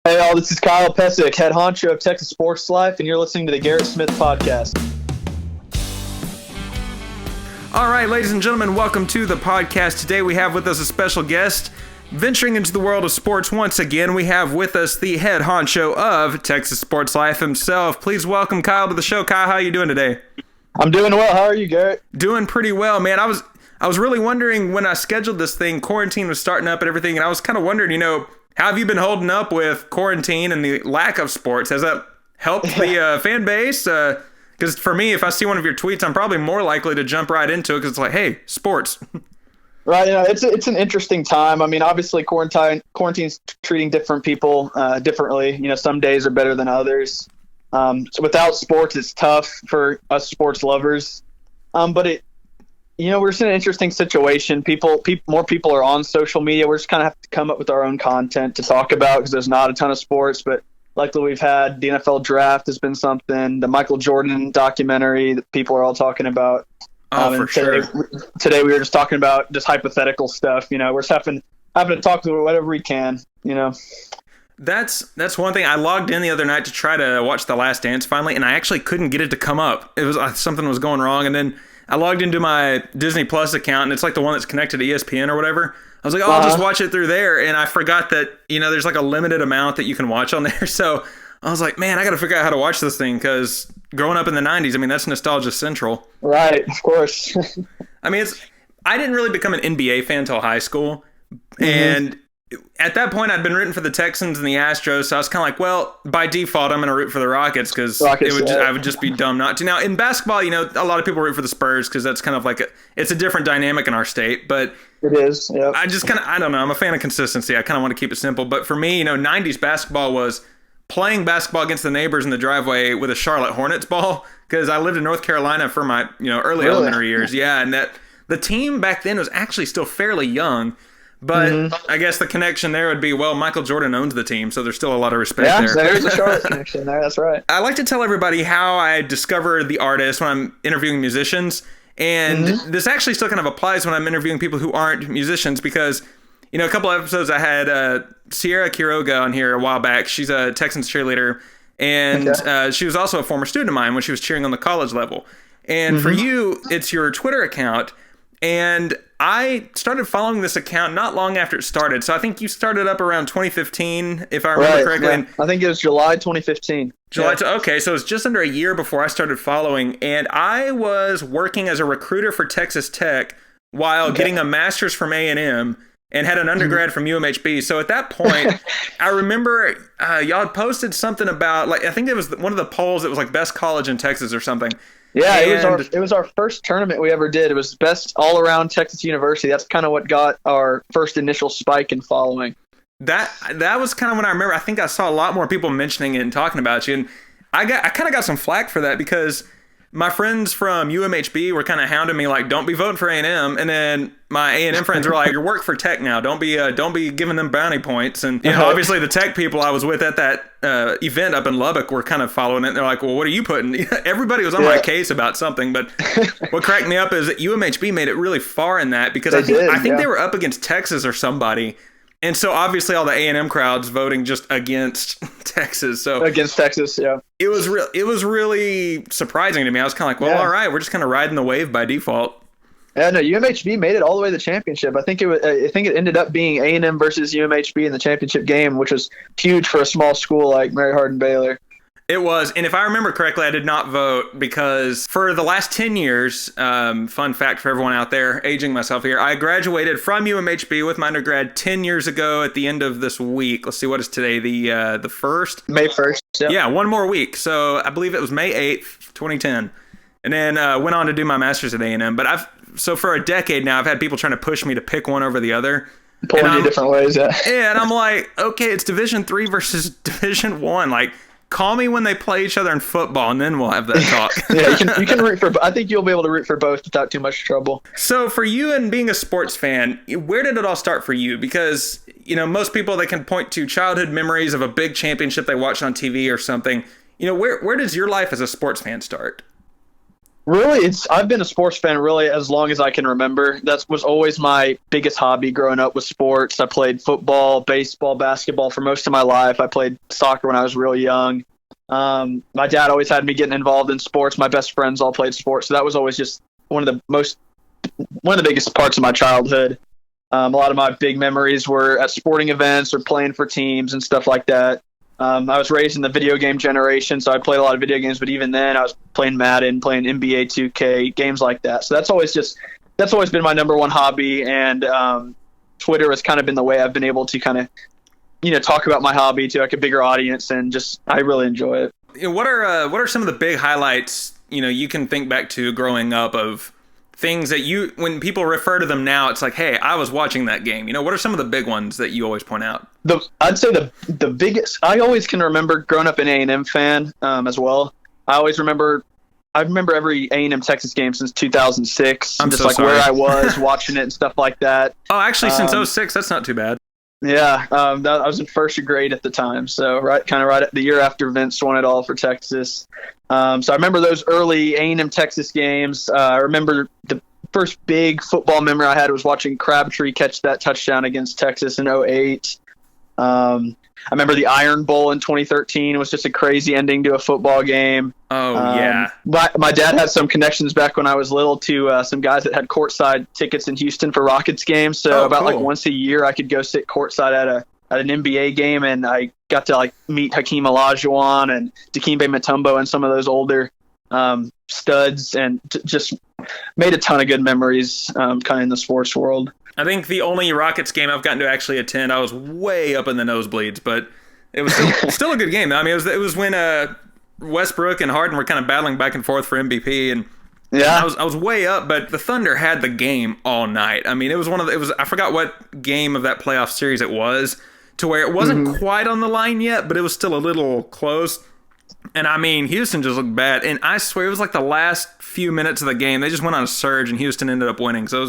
Hey all, this is Kyle Pesic, head honcho of Texas Sports Life, and you're listening to the Garrett Smith Podcast. All right, ladies and gentlemen, welcome to the podcast. Today we have with us a special guest. Venturing into the world of sports once again, we have with us the head honcho of Texas Sports Life himself. Please welcome Kyle to the show. Kyle, how are you doing today? I'm doing well. How are you, Garrett? Doing pretty well, man. I was really wondering when I scheduled this thing, quarantine was starting up and everything, and I was kind of wondering, how have you been holding up with quarantine and the lack of sports? Has that helped the fan base? Because for me, if I see one of your tweets, I'm probably more likely to jump right into it because it's like, hey, sports. Right. It's an interesting time. I mean, obviously, quarantine's treating different people differently. Some days are better than others. So without sports, it's tough for us sports lovers. But we're just in an interesting situation. More people are on social media. We're just kind of have to come up with our own content to talk about because there's not a ton of sports. But likely we've had the NFL draft has been something. The Michael Jordan documentary that people are all talking about. For sure. Today we were just talking about just hypothetical stuff. We're just having to talk to whatever we can. That's one thing. I logged in the other night to try to watch The Last Dance finally, and I actually couldn't get it to come up. It was something was going wrong, and then I logged into my Disney Plus account, and it's like the one that's connected to ESPN or whatever. I was like, I'll just watch it through there, and I forgot that there's like a limited amount that you can watch on there. So I was like, man, I got to figure out how to watch this thing because growing up in the 90s, I mean, that's nostalgia central. Right, of course. I mean, I didn't really become an NBA fan until high school, and at that point, I'd been rooting for the Texans and the Astros, so I was kind of like, well, by default, I'm going to root for the Rockets because I would just be dumb not to. Now, in basketball, a lot of people root for the Spurs because that's kind of like it's a different dynamic in our state, but it is. Yep. I don't know. I'm a fan of consistency. I kind of want to keep it simple, but for me, 90s basketball was playing basketball against the neighbors in the driveway with a Charlotte Hornets ball because I lived in North Carolina for my early elementary years. Yeah, and that the team back then was actually still fairly young. But I guess the connection there would be, well, Michael Jordan owns the team, so there's still a lot of respect there. Yeah, there's a Charlotte connection there. That's right. I like to tell everybody how I discover the artist when I'm interviewing musicians, and this actually still kind of applies when I'm interviewing people who aren't musicians because, a couple of episodes I had Sierra Quiroga on here a while back. She's a Texans cheerleader, and she was also a former student of mine when she was cheering on the college level. And for you, it's your Twitter account, and I started following this account not long after it started. So I think you started up around 2015, if I remember correctly. Yeah. I think it was July 2015. Okay, so it was just under a year before I started following. And I was working as a recruiter for Texas Tech while getting a master's from A&M and had an undergrad from UMHB. So at that point, I remember y'all had posted something about, I think it was one of the polls that was like best college in Texas or something. Yeah, it was our first tournament we ever did. It was best all around Texas University. That's kind of what got our first initial spike in following. That was kind of when I remember. I think I saw a lot more people mentioning it and talking about you, and I kind of got some flack for that because my friends from UMHB were kind of hounding me like, "Don't be voting for A&M," and then my A&M friends were like, "You work for Tech now. Don't be giving them brownie points." And obviously the Tech people I was with at that event up in Lubbock were kind of following it. And they're like, "Well, what are you putting?" Everybody was on my case about something, but what cracked me up is that UMHB made it really far in that because I think they were up against Texas or somebody. And so obviously all the A&M crowds voting just against Texas. So against Texas, yeah. It was really surprising to me. I was kind of like, well, all right, we're just kind of riding the wave by default. Yeah, no, UMHB made it all the way to the championship. I think it ended up being A&M versus UMHB in the championship game, which was huge for a small school like Mary Hardin-Baylor. It was, and if I remember correctly, I did not vote because for the last 10 years, fun fact for everyone out there, aging myself here, I graduated from UMHB with my undergrad 10 years ago at the end of this week. Let's see, what is today, the 1st? May 1st, yep. Yeah, one more week. So I believe it was May 8th, 2010. And then went on to do my master's at A&M. But so for a decade now, I've had people trying to push me to pick one over the other. Pulling you different ways, yeah. Yeah, and I'm like, okay, it's Division III versus Division I. Like, call me when they play each other in football, and then we'll have that talk. Yeah, you can root for. I think you'll be able to root for both without too much trouble. So for you and being a sports fan, where did it all start for you? Because most people, they can point to childhood memories of a big championship they watched on TV or something. Where does your life as a sports fan start? Really, I've been a sports fan really as long as I can remember. That was always my biggest hobby growing up, was sports. I played football, baseball, basketball for most of my life. I played soccer when I was real young. My dad always had me getting involved in sports. My best friends all played sports, so that was always just one of the biggest parts of my childhood. A lot of my big memories were at sporting events or playing for teams and stuff like that. I was raised in the video game generation, so I played a lot of video games, but even then I was playing Madden, playing NBA 2K, games like that. So that's always been my number one hobby, and Twitter has kind of been the way I've been able to kind of, talk about my hobby to like a bigger audience, and just, I really enjoy it. What are some of the big highlights, you can think back to growing up of things that when people refer to them now, it's like, hey, I was watching that game. What are some of the big ones that you always point out? I'd say the biggest, I always can remember growing up an A&M fan as well. I remember every A&M Texas game since 2006. I'm just so like sorry. where I was watching it and stuff like that. Oh, actually, since 06, that's not too bad. Yeah, I was in first grade at the time, so right at the year after Vince won it all for Texas. So I remember those early A&M Texas games. I remember the first big football memory I had was watching Crabtree catch that touchdown against Texas in 08. I remember the Iron Bowl in 2013. It was just a crazy ending to a football game. Oh, yeah. My dad had some connections back when I was little to some guys that had courtside tickets in Houston for Rockets games. So cool. like once a year, I could go sit courtside at an NBA game, and I got to like meet Hakeem Olajuwon and Dikembe Mutombo and some of those older studs, and just made a ton of good memories kind of in the sports world. I think the only Rockets game I've gotten to actually attend, I was way up in the nosebleeds, but it was still a good game. I mean, it was when Westbrook and Harden were kind of battling back and forth for MVP, and yeah, I was way up, but the Thunder had the game all night. I mean, I forgot what game of that playoff series it was, to where it wasn't quite on the line yet, but it was still a little close. And I mean, Houston just looked bad, and I swear it was like the last few minutes of the game, they just went on a surge, and Houston ended up winning. So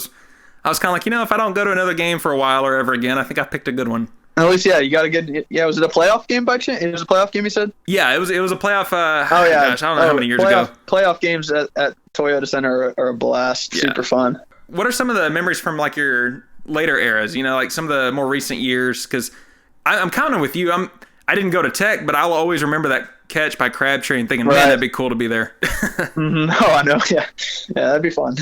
I was kind of like, if I don't go to another game for a while or ever again, I think I picked a good one. At least, yeah, you got a good. Yeah, was it a playoff game by chance? It was a playoff game, you said? Yeah, it was a playoff. Oh yeah, gosh, I don't know how many years ago. Playoff games at Toyota Center are a blast. Yeah. Super fun. What are some of the memories from like your later eras? Like some of the more recent years? Because I'm kind of with you. I didn't go to Tech, but I'll always remember that catch by Crabtree and thinking, man, that'd be cool to be there. Oh, I know. Yeah, that'd be fun.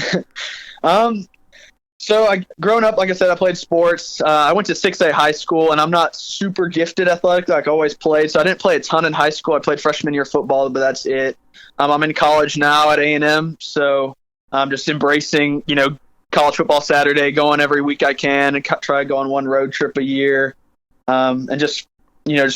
So growing up, like I said, I played sports. I went to 6A high school, and I'm not super gifted athletically. Like I always played, so I didn't play a ton in high school. I played freshman year football, but that's it. I'm in college now at A&M, so I'm just embracing, college football Saturday, going every week I can, and try to go on one road trip a year, and just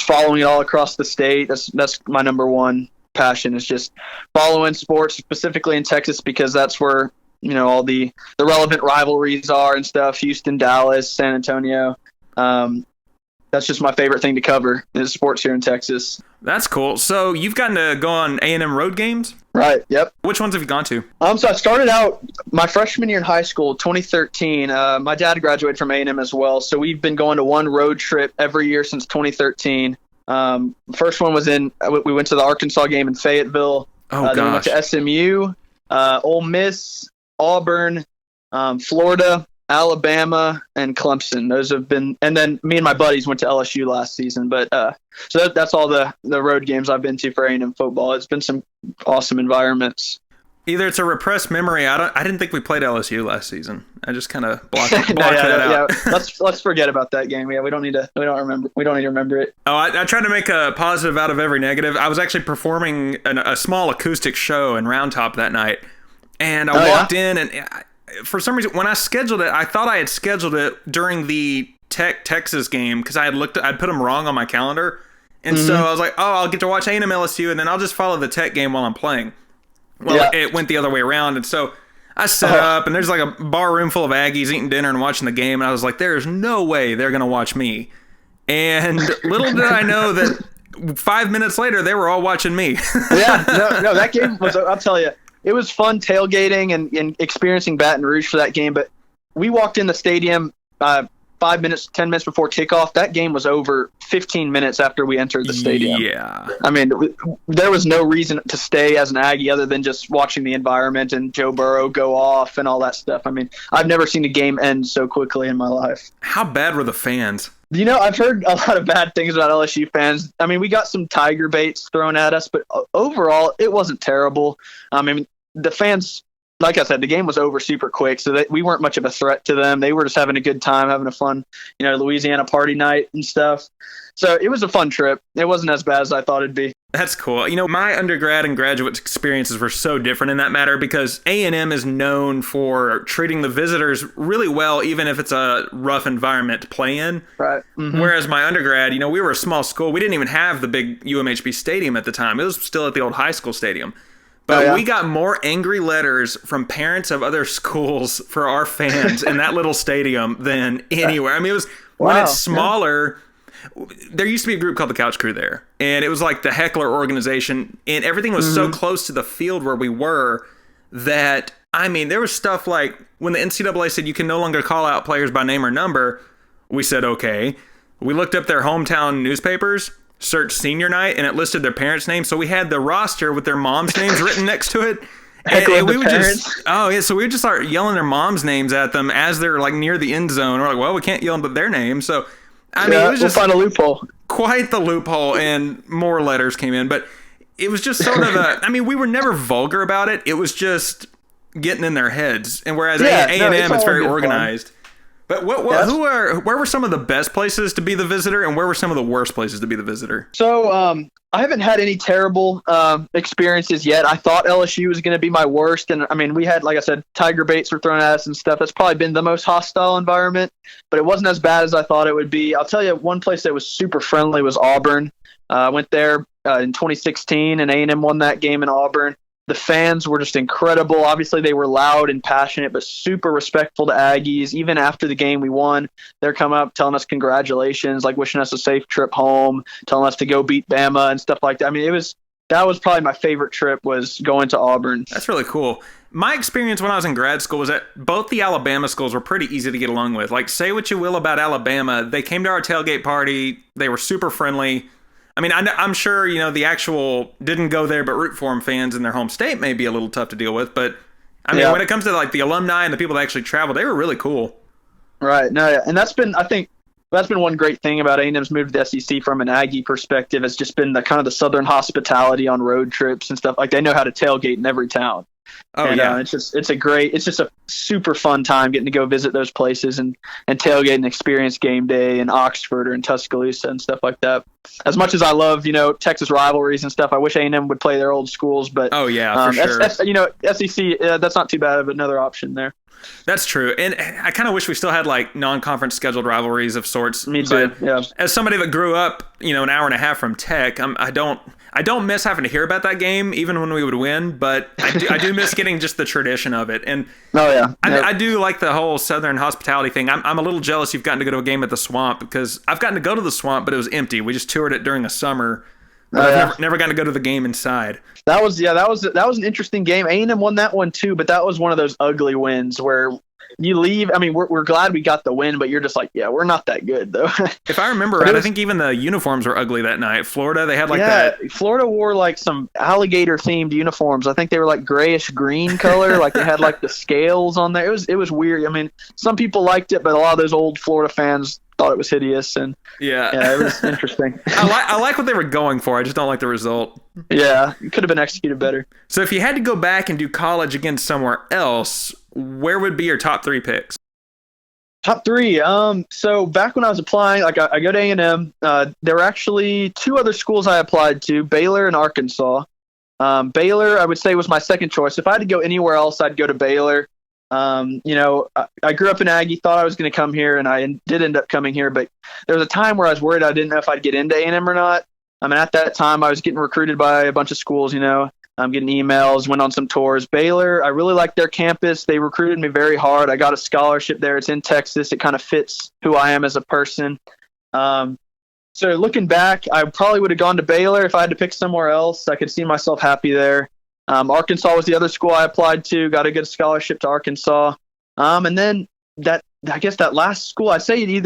following it all across the state. That's my number one passion, is just following sports, specifically in Texas, because that's where all the relevant rivalries are and stuff. Houston, Dallas, San Antonio. That's just my favorite thing to cover, is sports here in Texas. That's cool. So you've gotten to go on A&M road games? Right. Yep. Which ones have you gone to? So I started out my freshman year in high school, 2013. My dad graduated from A&M as well, so we've been going to one road trip every year since 2013. First one was we went to the Arkansas game in Fayetteville. Oh gosh. Then we went to SMU, Ole Miss, Auburn, Florida, Alabama, and Clemson. Those have been, and then me and my buddies went to LSU last season. But so that's all the road games I've been to for A&M football. It's been some awesome environments. Either it's a repressed memory. I didn't think we played LSU last season. I just kind of blocked that out. Yeah. Let's forget about that game. Yeah, we don't need to remember it. Oh, I tried to make a positive out of every negative. I was actually performing a small acoustic show in Round Top that night. And I walked in, and for some reason, when I scheduled it, I thought I had scheduled it during the Texas game, because I'd put them wrong on my calendar. And so I was like, I'll get to watch A&M LSU, and then I'll just follow the Tech game while I'm playing. Well, it went the other way around. And so I set up, and there's like a bar room full of Aggies eating dinner and watching the game. And I was like, there's no way they're going to watch me. And little did I know that 5 minutes later, they were all watching me. Yeah, no, that game was, I'll tell you, it was fun tailgating and experiencing Baton Rouge for that game. But we walked in the stadium 5 minutes, 10 minutes before kickoff. That game was over 15 minutes after we entered the stadium. Yeah. I mean, there was no reason to stay as an Aggie other than just watching the environment and Joe Burrow go off and all that stuff. I mean, I've never seen a game end so quickly in my life. How bad were the fans? I've heard a lot of bad things about LSU fans. I mean, we got some tiger baits thrown at us, but overall, it wasn't terrible. I mean, the fans, like I said, the game was over super quick, so we weren't much of a threat to them. They were just having a good time, having a fun, Louisiana party night and stuff. So it was a fun trip. It wasn't as bad as I thought it'd be. That's cool. My undergrad and graduate experiences were so different in that matter because A&M is known for treating the visitors really well, even if it's a rough environment to play in. Right. Mm-hmm. Whereas my undergrad, we were a small school. We didn't even have the big UMHB stadium at the time. It was still at the old high school stadium. But we got more angry letters from parents of other schools for our fans in that little stadium than anywhere. I mean, it was when it's smaller. Yeah. There used to be a group called the Couch Crew there, and it was like the heckler organization, and everything was so close to the field where we were that, I mean, there was stuff like when the NCAA said you can no longer call out players by name or number, we said, okay. We looked up their hometown newspapers, searched senior night, and it listed their parents' names. So we had the roster with their moms' names written next to it. And we would so we would just start yelling their moms' names at them as they're like near the end zone. We're like, well, we can't yell their name. So I mean, it was just find a loophole. Quite the loophole, and more letters came in. But it was just sort of we were never vulgar about it. It was just getting in their heads. And whereas A&M, it's very organized. Fun. But where were some of the best places to be the visitor, and where were some of the worst places to be the visitor? So I haven't had any terrible experiences yet. I thought LSU was going to be my worst, and I mean, we had, like I said, tiger baits were thrown at us and stuff. That's probably been the most hostile environment, but it wasn't as bad as I thought it would be. I'll tell you, one place that was super friendly was Auburn. I went there in 2016, and A&M won that game in Auburn. The fans were just incredible. Obviously, they were loud and passionate, but super respectful to Aggies. Even after the game we won, they're coming up telling us congratulations, like wishing us a safe trip home, telling us to go beat Bama and stuff like that. I mean, that was probably my favorite trip, was going to Auburn. That's really cool. My experience when I was in grad school was that both the Alabama schools were pretty easy to get along with. Like, say what you will about Alabama, they came to our tailgate party. They were super friendly. I mean, I'm sure, the actual didn't go there but root for them fans in their home state may be a little tough to deal with. But, I mean, when it comes to, like, the alumni and the people that actually travel, they were really cool. Right. No, yeah. And that's been one great thing about A&M's move to the SEC from an Aggie perspective. It's just been the kind of the Southern hospitality on road trips and stuff. Like, they know how to tailgate in every town. Oh, and, yeah. It's just a super fun time getting to go visit those places and tailgate and experience game day in Oxford or in Tuscaloosa and stuff like that. As much as I love, Texas rivalries and stuff, I wish A&M would play their old schools. But oh yeah, for sure. SEC, that's not too bad of another option there. That's true, and I kind of wish we still had like non-conference scheduled rivalries of sorts. Me too. Yeah. As somebody that grew up, an hour and a half from Tech, I don't miss having to hear about that game, even when we would win. But I do miss getting just the tradition of it. And I do like the whole Southern hospitality thing. I'm a little jealous you've gotten to go to a game at the Swamp, because I've gotten to go to the Swamp, but it was empty. We just toured it during the summer. I've never gotten to go to the game inside. That was an interesting game. A&M won that one too, but that was one of those ugly wins where you leave. I mean, we're glad we got the win, but you're just like, yeah, we're not that good though. If I remember right, I think even the uniforms were ugly that night. Florida, they had like that. Florida wore like some alligator themed uniforms. I think they were like grayish green color, like they had like the scales on there. It was weird. I mean, some people liked it, but a lot of those old Florida fans thought it was hideous, and it was interesting. I like what they were going for. I just don't like the result. Yeah, it could have been executed better. So if you had to go back and do college again somewhere else, where would be your top 3 picks? Top 3. So back when I was applying, like I go to A&M. There were actually 2 other schools I applied to, Baylor and Arkansas. Baylor, I would say, was my second choice. If I had to go anywhere else, I'd go to Baylor. I grew up in Aggie, thought I was going to come here, and I did end up coming here, but there was a time where I was worried I didn't know if I'd get into A&M or not. I mean, at that time, I was getting recruited by a bunch of schools, I'm getting emails, went on some tours. Baylor, I really liked their campus. They recruited me very hard. I got a scholarship there. It's in Texas. It kind of fits who I am as a person. So looking back, I probably would have gone to Baylor if I had to pick somewhere else. I could see myself happy there. Arkansas was the other school I applied to, got a good scholarship to Arkansas. And then that I guess that last school, I say it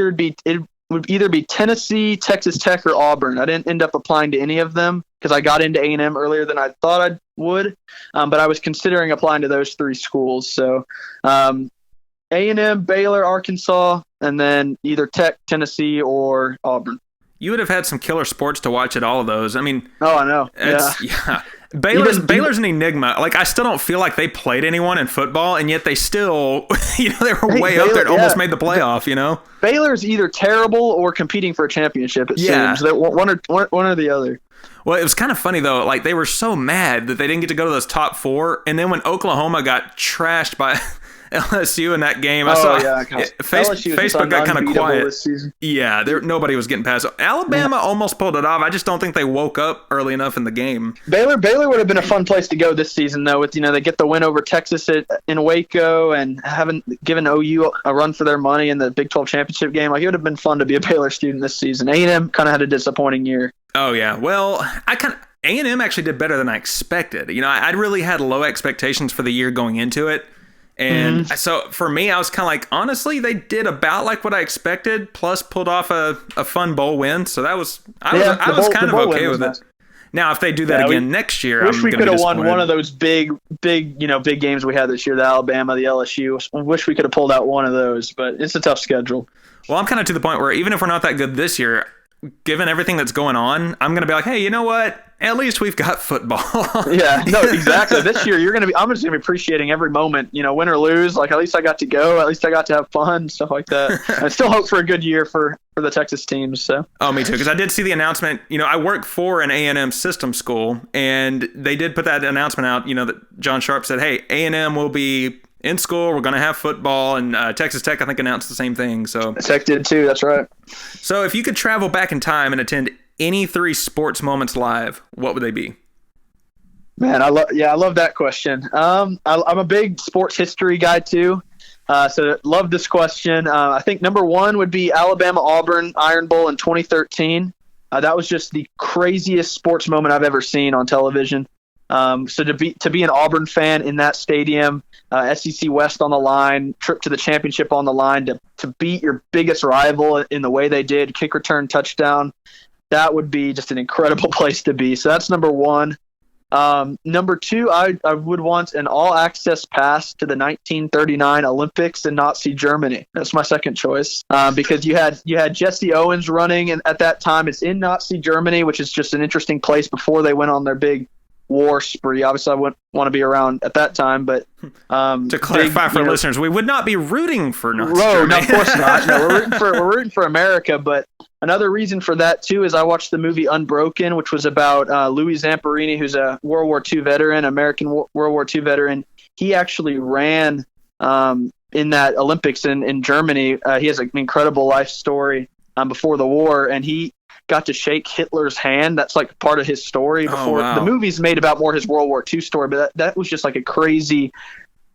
would either be Tennessee, Texas Tech, or Auburn. I didn't end up applying to any of them because I got into A&M earlier than I thought I would, but I was considering applying to those 3 schools. So A&M, Baylor, Arkansas, and then either Tech, Tennessee, or Auburn. You would have had some killer sports to watch at all of those. I mean, oh, I know. Yeah. Baylor's an enigma. Like, I still don't feel like they played anyone in football, and yet they still, they were way up there and almost made the playoff, Baylor's either terrible or competing for a championship, it seems. One or the other. Well, it was kind of funny, though. Like, they were so mad that they didn't get to go to those top 4, and then when Oklahoma got trashed by LSU in that game, I saw Facebook got kind of quiet. Yeah, nobody was getting past. Alabama almost pulled it off. I just don't think they woke up early enough in the game. Baylor would have been a fun place to go this season, though. With they get the win over Texas in Waco and haven't given OU a run for their money in the Big 12 championship game. Like, it would have been fun to be a Baylor student this season. A&M kind of had a disappointing year. Oh yeah, well, A&M actually did better than I expected. I really had low expectations for the year going into it. And so for me, I was kind of like, honestly, they did about like what I expected, plus pulled off a fun bowl win. So I was kind of okay with it. Now, if they do that again next year, wish we could have won one of those big games we had this year, the Alabama, the LSU. I wish we could have pulled out one of those, but it's a tough schedule. Well, I'm kind of to the point where even if we're not that good this year, given everything that's going on, I'm going to be like, hey, you know what? At least we've got football. Yeah, no, exactly. This year, I'm just going to be appreciating every moment, win or lose. Like, at least I got to go. At least I got to have fun, stuff like that. I still hope for a good year for the Texas teams. So. Oh, me too, because I did see the announcement. I work for an A&M system school, and they did put that announcement out, that John Sharp said, hey, A&M will be in school. We're going to have football, and Texas Tech, I think, announced the same thing. So Tech did too. That's right. So if you could travel back in time and attend any 3 sports moments live, what would they be? Man, I love that question. I'm a big sports history guy too, so love this question. I think number 1 would be Alabama-Auburn Iron Bowl in 2013. That was just the craziest sports moment I've ever seen on television. So to be an Auburn fan in that stadium, SEC West on the line, trip to the championship on the line, to beat your biggest rival in the way they did, kick return touchdown, that would be just an incredible place to be. So that's number 1. Number 2, I would want an all-access pass to the 1939 Olympics in Nazi Germany. That's my second choice, because you had Jesse Owens running, and at that time it's in Nazi Germany, which is just an interesting place before they went on their big war spree. Obviously, I wouldn't want to be around at that time, but to clarify for listeners, we would not be rooting for Nazi Germany. No, of course not. No, we're rooting for America. But another reason for that too is I watched the movie Unbroken, which was about Louis Zamperini, who's a World War II veteran, American World War II veteran. He actually ran in that Olympics in Germany. He has an incredible life story before the war, and he got to shake Hitler's hand. That's like part of his story before. The movie's made about more his World War II story, but that was just like a crazy,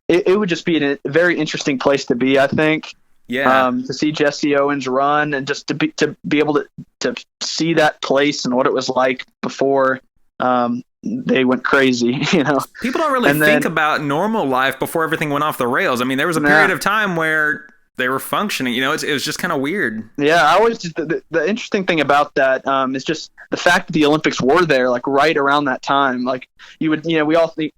it would just be a very interesting place to be, I think. Yeah. To see Jesse Owens run and just to be able to see that place and what it was like before they went crazy, People don't really think about normal life before everything went off the rails. I mean, there was a period of time where they were functioning, it was just kind of weird. Yeah, I always the interesting thing about that is just the fact that the Olympics were there, like right around that time. Like you would, we all think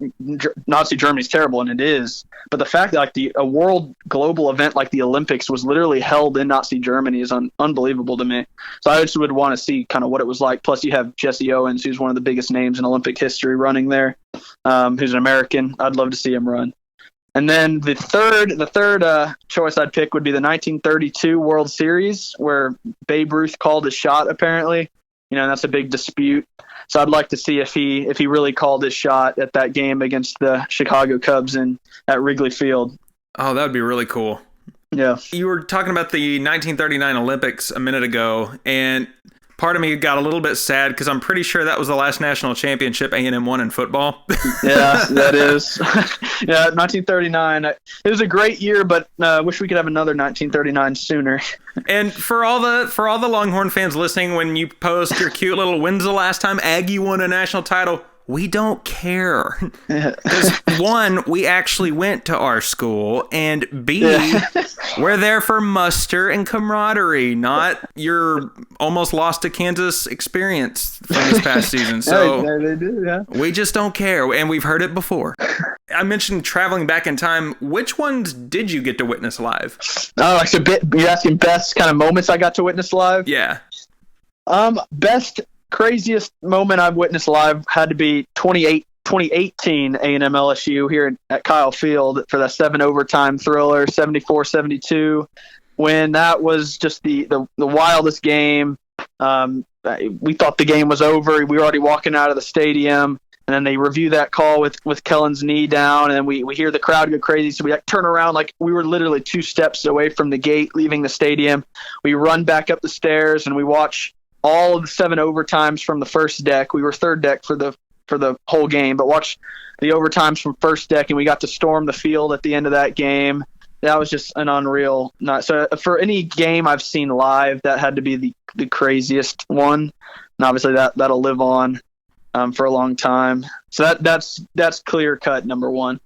Nazi Germany's terrible, and it is. But the fact that like a world global event like the Olympics was literally held in Nazi Germany is unbelievable to me. So I just would want to see kind of what it was like. Plus, you have Jesse Owens, who's one of the biggest names in Olympic history, running there. Who's an American. I'd love to see him run. And then the third choice I'd pick would be the 1932 World Series, where Babe Ruth called his shot. Apparently, that's a big dispute. So I'd like to see if he really called his shot at that game against the Chicago Cubs at Wrigley Field. Oh, that would be really cool. Yeah. You were talking about the 1939 Olympics a minute ago, and part of me got a little bit sad because I'm pretty sure that was the last national championship A&M won in football. Yeah, that is. Yeah, 1939. It was a great year, but wish we could have another 1939 sooner. And for all the Longhorn fans listening, when you post your cute little "when's the last time Aggie won a national title?" we don't care. Because one, we actually went to our school, and B, we're there for muster and camaraderie, not your almost lost to Kansas experience from this past season. So they do, yeah. We just don't care, and we've heard it before. I mentioned traveling back in time. Which ones did you get to witness live? Oh, so you're asking best kind of moments I got to witness live? Yeah. Best, craziest moment I've witnessed live had to be 2018 A&M LSU here at Kyle Field for that 7 overtime thriller, 74-72, when that was just the wildest game. We thought the game was over. We were already walking out of the stadium, and then they review that call with Kellen's knee down, and then we hear the crowd go crazy. So we turn around like we were literally 2 steps away from the gate leaving the stadium. We run back up the stairs, and we watch all of the 7 overtimes from the first deck. We were third deck for the whole game, but watch the overtimes from first deck, and we got to storm the field at the end of that game. That was just an unreal night. So for any game I've seen live, that had to be the craziest one, and obviously that'll live on for a long time. So that's clear cut number 1.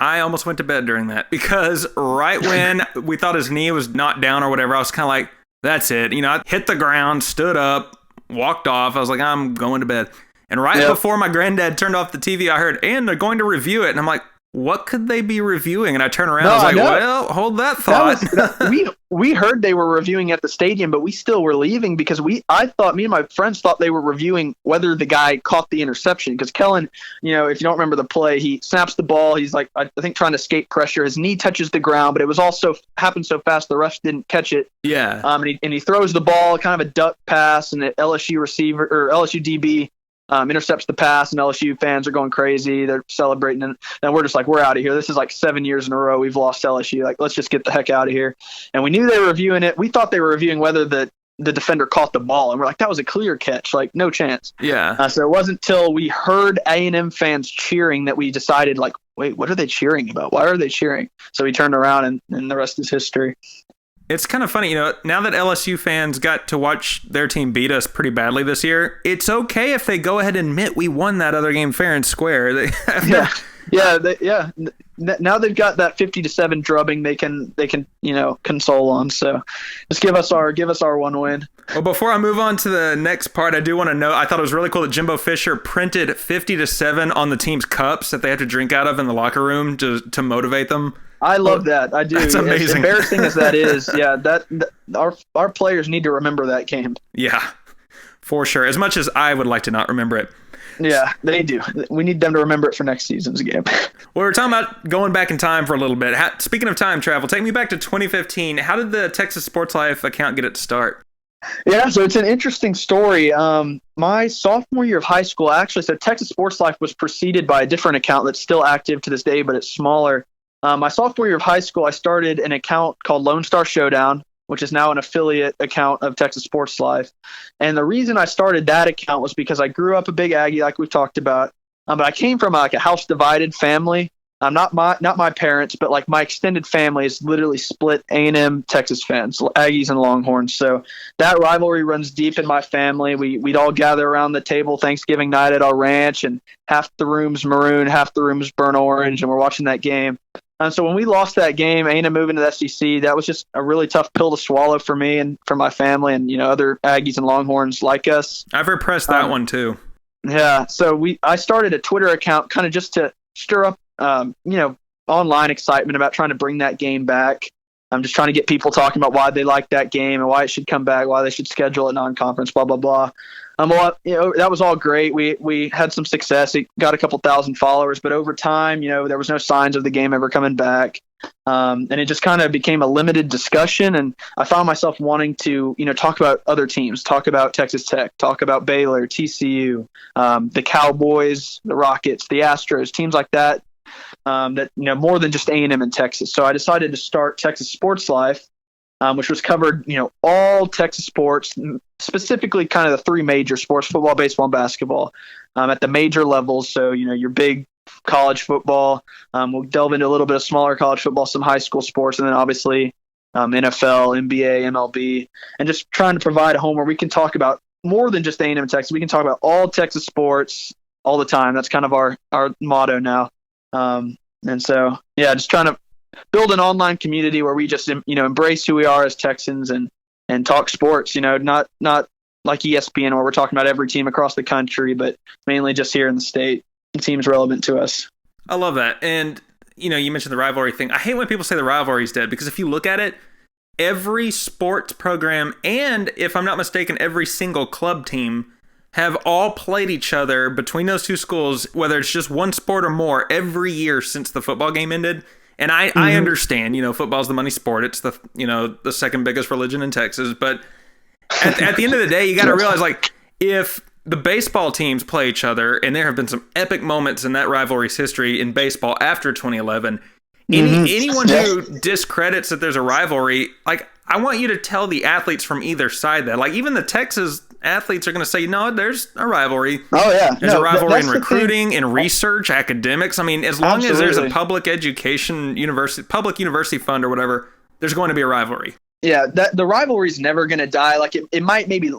I almost went to bed during that, because right when we thought his knee was knocked down or whatever, I was kind of like, that's it. I hit the ground, stood up, walked off. I was like, I'm going to bed. And right before my granddad turned off the TV, I heard, and they're going to review it. And I'm like, what could they be reviewing? And I turned around. I was like, well, hold that thought. We heard they were reviewing at the stadium, but we still were leaving because I thought, me and my friends thought they were reviewing whether the guy caught the interception. Because Kellen, if you don't remember the play, he snaps the ball. He's like, I think trying to escape pressure. His knee touches the ground, but it was also happened so fast the refs didn't catch it. Yeah. And he throws the ball, kind of a duck pass, and the LSU receiver or LSU DB intercepts the pass, and LSU fans are going crazy. They're celebrating, and we're just like, we're out of here. This is like 7 years in a row we've lost LSU. Like, let's just get the heck out of here. And we knew they were reviewing it. We thought they were reviewing whether the defender caught the ball, and we're like, that was a clear catch. Like, no chance. Yeah. So it wasn't till we heard A&M fans cheering that we decided, like, wait, what are they cheering about? Why are they cheering? So we turned around, and the rest is history. It's kind of funny, now that LSU fans got to watch their team beat us pretty badly this year, it's okay if they go ahead and admit we won that other game fair and square. Now they've got that 50-7 drubbing they can console on. So just give us our 1 win. Well, before I move on to the next part, I do want to note, I thought it was really cool that Jimbo Fisher printed 50-7 on the team's cups that they had to drink out of in the locker room to motivate them. I love that. I do. That's amazing. As embarrassing as that is, yeah, that our players need to remember that game. Yeah, for sure. As much as I would like to not remember it. Yeah, they do. We need them to remember it for next season's game. Well, we're talking about going back in time for a little bit. Speaking of time travel, take me back to 2015. How did the Texas Sports Life account get its start? Yeah, so it's an interesting story. My sophomore year of high school, actually, so Texas Sports Life was preceded by a different account that's still active to this day, but it's smaller. My sophomore year of high school, I started an account called Lone Star Showdown, which is now an affiliate account of Texas Sports Life. And the reason I started that account was because I grew up a big Aggie, like we've talked about. But I came from like a house divided family. Not my parents, but like my extended family is literally split A&M Texas fans, Aggies and Longhorns. So that rivalry runs deep in my family. We'd all gather around the table Thanksgiving night at our ranch, and half the room's maroon, half the room's burnt orange, and we're watching that game. And so when we lost that game, A&M moving to the SEC, that was just a really tough pill to swallow for me and for my family and other Aggies and Longhorns like us. I've repressed that one too. Yeah, so I started a Twitter account kind of just to stir up online excitement about trying to bring that game back. I'm just trying to get people talking about why they like that game and why it should come back, why they should schedule it non-conference, blah, blah, blah. That was all great. We had some success. It got a couple thousand followers, but over time, there was no signs of the game ever coming back. And it just kind of became a limited discussion. And I found myself wanting to, talk about other teams, talk about Texas Tech, talk about Baylor, TCU, the Cowboys, the Rockets, the Astros, teams like that. That more than just A&M in Texas. So I decided to start Texas Sports Life, which was covered all Texas sports, specifically kind of the 3 major sports: football, baseball, and basketball, at the major levels. So your big college football. We'll delve into a little bit of smaller college football, some high school sports, and then obviously NFL, NBA, MLB, and just trying to provide a home where we can talk about more than just A&M Texas. We can talk about all Texas sports all the time. That's kind of our motto now. And so, yeah, just trying to build an online community where we just, embrace who we are as Texans and talk sports, not like ESPN where we're talking about every team across the country, but mainly just here in the state, the teams relevant to us. I love that. And, you mentioned the rivalry thing. I hate when people say the rivalry's dead, because if you look at it, every sports program, and if I'm not mistaken, every single club team have all played each other between those two schools, whether it's just one sport or more, every year since the football game ended. And I understand, football's the money sport. It's the second biggest religion in Texas. But at the end of the day, you got to realize, like, if the baseball teams play each other, and there have been some epic moments in that rivalry's history in baseball after 2011, anyone who discredits that there's a rivalry, like, I want you to tell the athletes from either side that, like, even the Texas athletes are going to say, no, there's a rivalry. Oh, yeah. There's a rivalry in recruiting, in research, academics. I mean, as long as there's a public university fund or whatever, there's going to be a rivalry. Yeah, the rivalry's never going to die. Like, it might maybe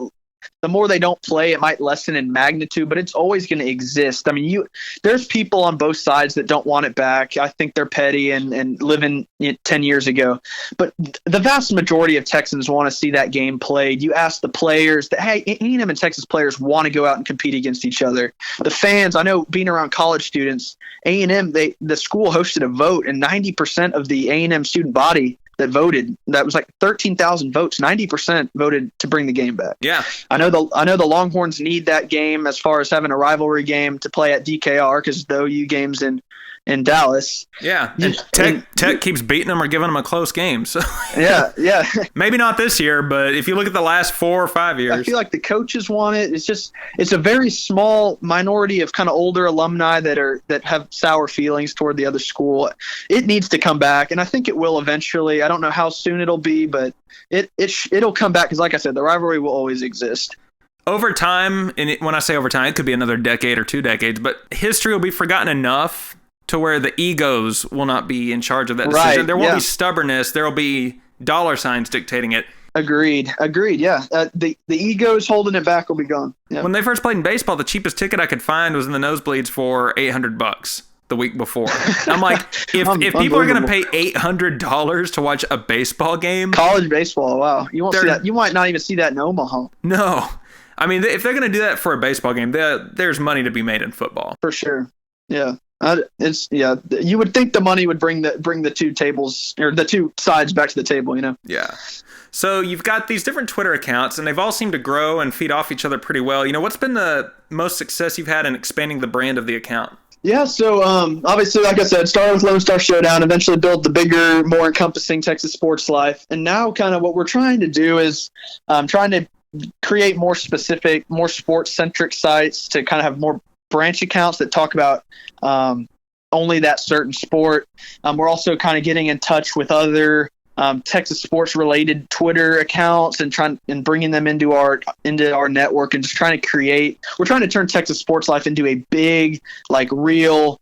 the more they don't play, it might lessen in magnitude, but it's always going to exist. I mean, there's people on both sides that don't want it back. I think they're petty and living 10 years ago. But the vast majority of Texans want to see that game played. You ask the players that, hey, A&M and Texas players want to go out and compete against each other. The fans, I know, being around college students, A&M, the school hosted a vote, and 90% of the A&M student body that voted, that was like 13,000 votes, 90% voted to bring the game back. Yeah. I know the Longhorns need that game as far as having a rivalry game to play at DKR, because the OU game's in Dallas. Yeah. And Tech keeps beating them or giving them a close game. So yeah. Maybe not this year, but if you look at the last 4 or 5 years. I feel like the coaches want it. It's a very small minority of kind of older alumni that have sour feelings toward the other school. It needs to come back, and I think it will eventually. I don't know how soon it'll be, but it'll come back, because like I said, the rivalry will always exist. Over time, and when I say over time, it could be another decade or 2 decades, but history will be forgotten enough to where the egos will not be in charge of that decision. Right, there won't be stubbornness. There will be dollar signs dictating it. Agreed. Yeah. The egos holding it back will be gone. Yeah. When they first played in baseball, the cheapest ticket I could find was in the nosebleeds for $800 the week before. I'm like, if people are going to pay $800 to watch a baseball game, college baseball, wow, you won't see that. You might not even see that in Omaha. No, I mean, if they're going to do that for a baseball game, there's money to be made in football for sure. Yeah. You would think the money would bring the two tables, or the two sides, back to the table, Yeah. So you've got these different Twitter accounts, and they've all seemed to grow and feed off each other pretty well. What's been the most success you've had in expanding the brand of the account? Yeah, so obviously, like I said, started with Lone Star Showdown, eventually built the bigger, more encompassing Texas sports life. And now kind of what we're trying to do is trying to create more specific, more sports-centric sites to kind of have more branch accounts that talk about only that certain sport. We're also kind of getting in touch with other Texas sports related Twitter accounts and bringing them into our network, and just trying to turn Texas sports life into a big, like, real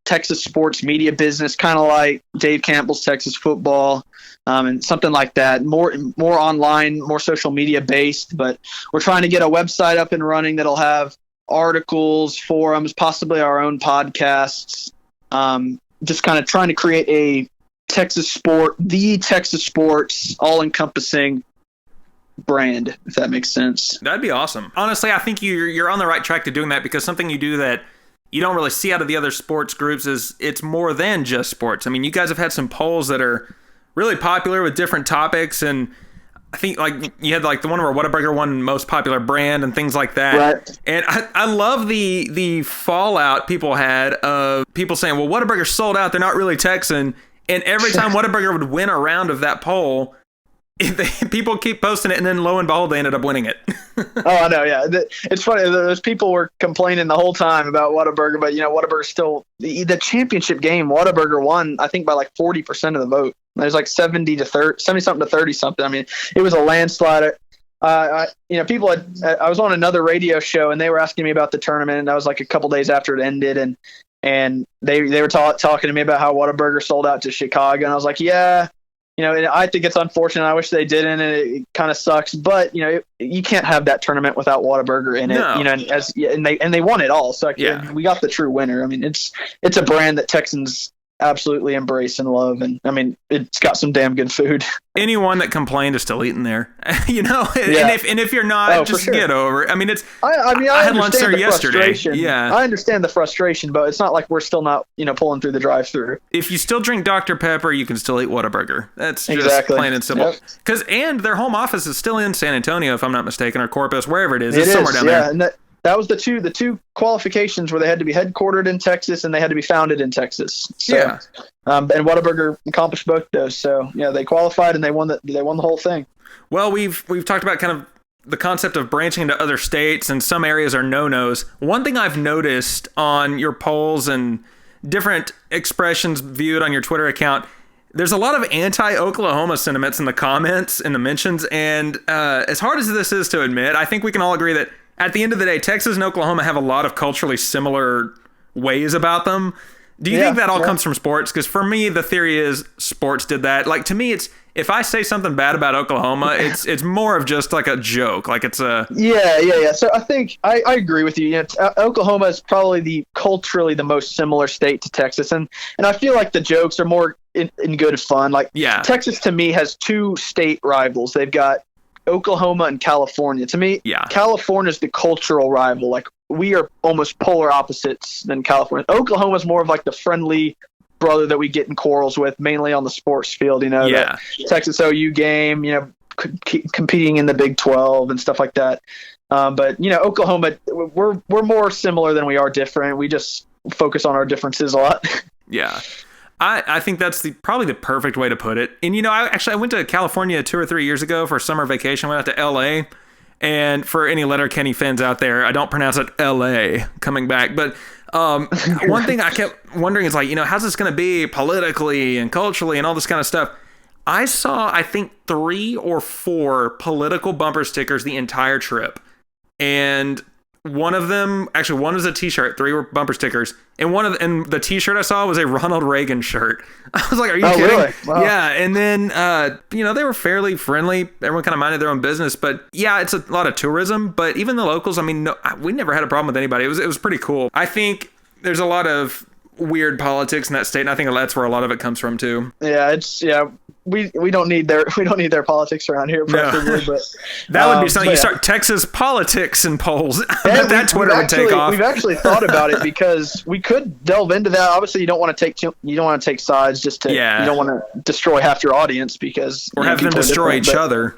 Texas sports media business, kind of like Dave Campbell's Texas football, and something like that. More online, more social media based, but we're trying to get a website up and running that'll have articles, forums, possibly our own podcasts. Just kind of trying to create the Texas sports all-encompassing brand, if that makes sense. That'd be awesome. Honestly, I think you're on the right track to doing that, because something you do that you don't really see out of the other sports groups is it's more than just sports. I mean, you guys have had some polls that are really popular with different topics, and I think, like, you had, like, the one where Whataburger won most popular brand and things like that. Right. And I love the fallout people had of people saying, well, Whataburger sold out, they're not really Texan. And every time Whataburger would win a round of that poll, people keep posting it, and then lo and behold, they ended up winning it. Oh, I know, yeah. It's funny. Those people were complaining the whole time about Whataburger, but, Whataburger still, the championship game, Whataburger won, I think, by like 40% of the vote. There's like 70 something to 30 something. I mean, it was a landslide. I was on another radio show, and they were asking me about the tournament, and that was like a couple days after it ended, and they were talking to me about how Whataburger sold out to Chicago, and I was like, yeah, And I think it's unfortunate. I wish they didn't, and it kind of sucks. But you can't have that tournament without Whataburger in it. No. And they won it all. So Yeah. we got the true winner. I mean, it's a brand that Texans absolutely embrace and love, and I mean, it's got some damn good food. Anyone that complained is still eating there, Yeah. and if you're not, just get over it. I mean, I had lunch there yesterday. Yeah, I understand the frustration, but it's not like we're still not pulling through the drive-through. If you still drink Dr. Pepper, you can still eat Whataburger. That's just exactly plain and simple. Yep. And their home office is still in San Antonio, if I'm not mistaken, or Corpus, wherever it is. It's somewhere down there. And that was the two qualifications where they had to be headquartered in Texas and they had to be founded in Texas. So, yeah. And Whataburger accomplished both those. So they qualified and they won the whole thing. Well, we've talked about kind of the concept of branching into other states, and some areas are no-nos. One thing I've noticed on your polls and different expressions viewed on your Twitter account, there's a lot of anti-Oklahoma sentiments in the comments, in the mentions, and as hard as this is to admit, I think we can all agree that at the end of the day, Texas and Oklahoma have a lot of culturally similar ways about them. Do you think that all comes from sports? Because for me, the theory is sports did that. Like, to me, it's if I say something bad about Oklahoma, it's more of just like a joke. Like it's a So I think I agree with you. Oklahoma is probably culturally the most similar state to Texas, and I feel like the jokes are more in good fun. Like Texas to me has two state rivals. They've got Oklahoma and California. To me, California is the cultural rival. Like we are almost polar opposites than California. Oklahoma is more of like the friendly brother that we get in quarrels with, mainly on the sports field. The Texas OU game. Competing in the Big 12 and stuff like that. But Oklahoma, we're more similar than we are different. We just focus on our differences a lot. Yeah. I think that's probably the perfect way to put it. And, I went to California 2 or 3 years ago for summer vacation. Went out to L.A. And for any Letterkenny fans out there, I don't pronounce it L.A. coming back. But one thing I kept wondering is, how's this going to be politically and culturally and all this kind of stuff? I saw, I think, 3 or 4 political bumper stickers the entire trip. And one of them, actually one was a t-shirt, 3 were bumper stickers. And the t-shirt I saw was a Ronald Reagan shirt. I was like, are you kidding? Really? Wow. Yeah. And then, they were fairly friendly. Everyone kind of minded their own business, but yeah, it's a lot of tourism, but even the locals, we never had a problem with anybody. It was pretty cool. I think there's a lot of weird politics in that state, and I think that's where a lot of it comes from too. Yeah, we don't need their politics around here, preferably, no. But that would be something. You start Texas politics and polls. That Twitter would take off. We've actually thought about it because we could delve into that. Obviously, you don't want to take sides you don't want to destroy half your audience or have them destroy each other.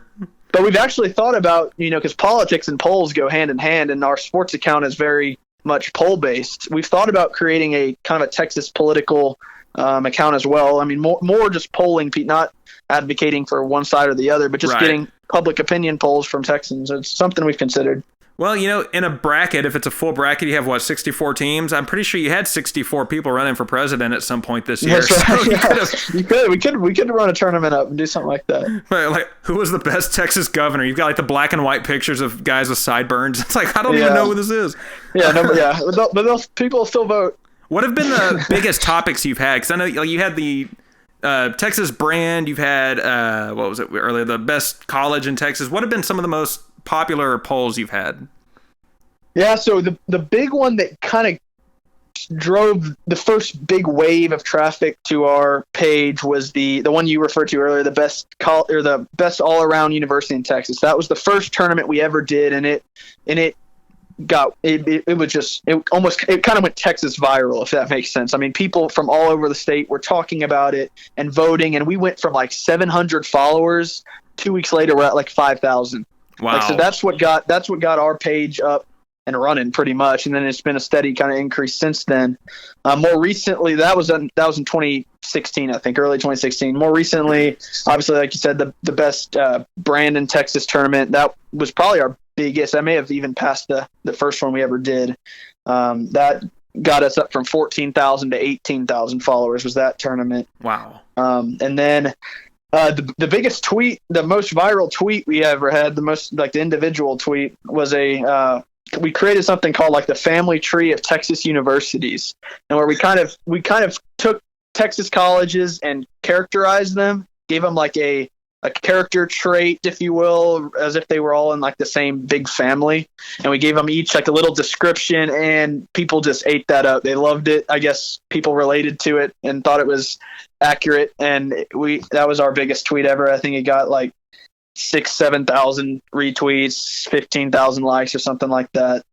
But we've actually thought about because politics and polls go hand in hand, and our sports account is very much poll based. We've thought about creating a kind of a Texas political account as well. I mean, more just polling, not advocating for one side or the other, but just getting public opinion polls from Texans. It's something we've considered. Well, in a bracket, if it's a full bracket, you have 64 teams. I'm pretty sure you had 64 people running for president at some point this year. That's right. So we could run a tournament up and do something like that. Like, who was the best Texas governor? You've got like the black and white pictures of guys with sideburns. It's like, I don't even know who this is. But those people still vote. What have been the biggest topics you've had? Because I know you had the Texas brand. You've had what was it earlier? The best college in Texas. What have been some of the most popular polls you've had? Yeah, so the big one that kind of drove the first big wave of traffic to our page was the one you referred to earlier, the best all around university in Texas. That was the first tournament we ever did, and it kind of went Texas viral, if that makes sense. I mean, people from all over the state were talking about it and voting, and we went from like 700 followers. 2 weeks later, we're at like 5,000. Wow. So that's what got our page up and running pretty much, and then it's been a steady kind of increase since then. More recently, that was in 2016, I think, early 2016. More recently, obviously, like you said, the best brand in Texas tournament, that was probably our biggest. That may have even passed the first one we ever did. That got us up from 14,000 to 18,000 followers was that tournament. Wow. And then the biggest tweet, the most viral tweet we ever had, the most like the individual tweet was we created something called like the family tree of Texas universities, and where we kind of took Texas colleges and characterized them gave them like a character trait, if you will, as if they were all in like the same big family. And we gave them each like a little description, and people just ate that up. They loved it. I guess people related to it and thought it was accurate. And that was our biggest tweet ever. I think it got like 7,000 retweets, 15,000 likes or something like that.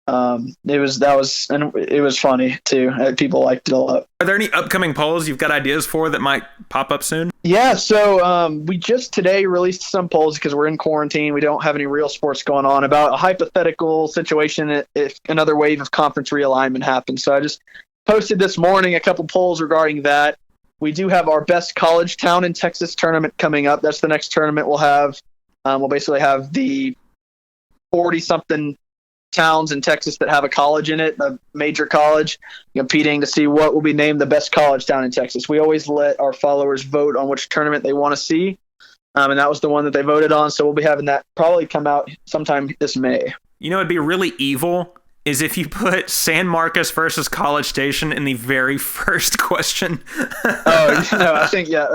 It was funny too. People liked it a lot. Are there any upcoming polls you've got ideas for that might pop up soon? Yeah, so we just today released some polls because we're in quarantine. We don't have any real sports going on, about a hypothetical situation if another wave of conference realignment happens. So I just posted this morning a couple polls regarding that. We do have our best college town in Texas tournament coming up. That's the next tournament we'll have. We'll basically have the 40-something towns in Texas that have a college in it, a major college, competing to see what will be named the best college town in Texas. We always let our followers vote on which tournament they want to see, and that was the one that they voted on, so we'll be having that probably come out sometime this May. You know, it'd be really evil is if you put San Marcos versus College Station in the very first question. I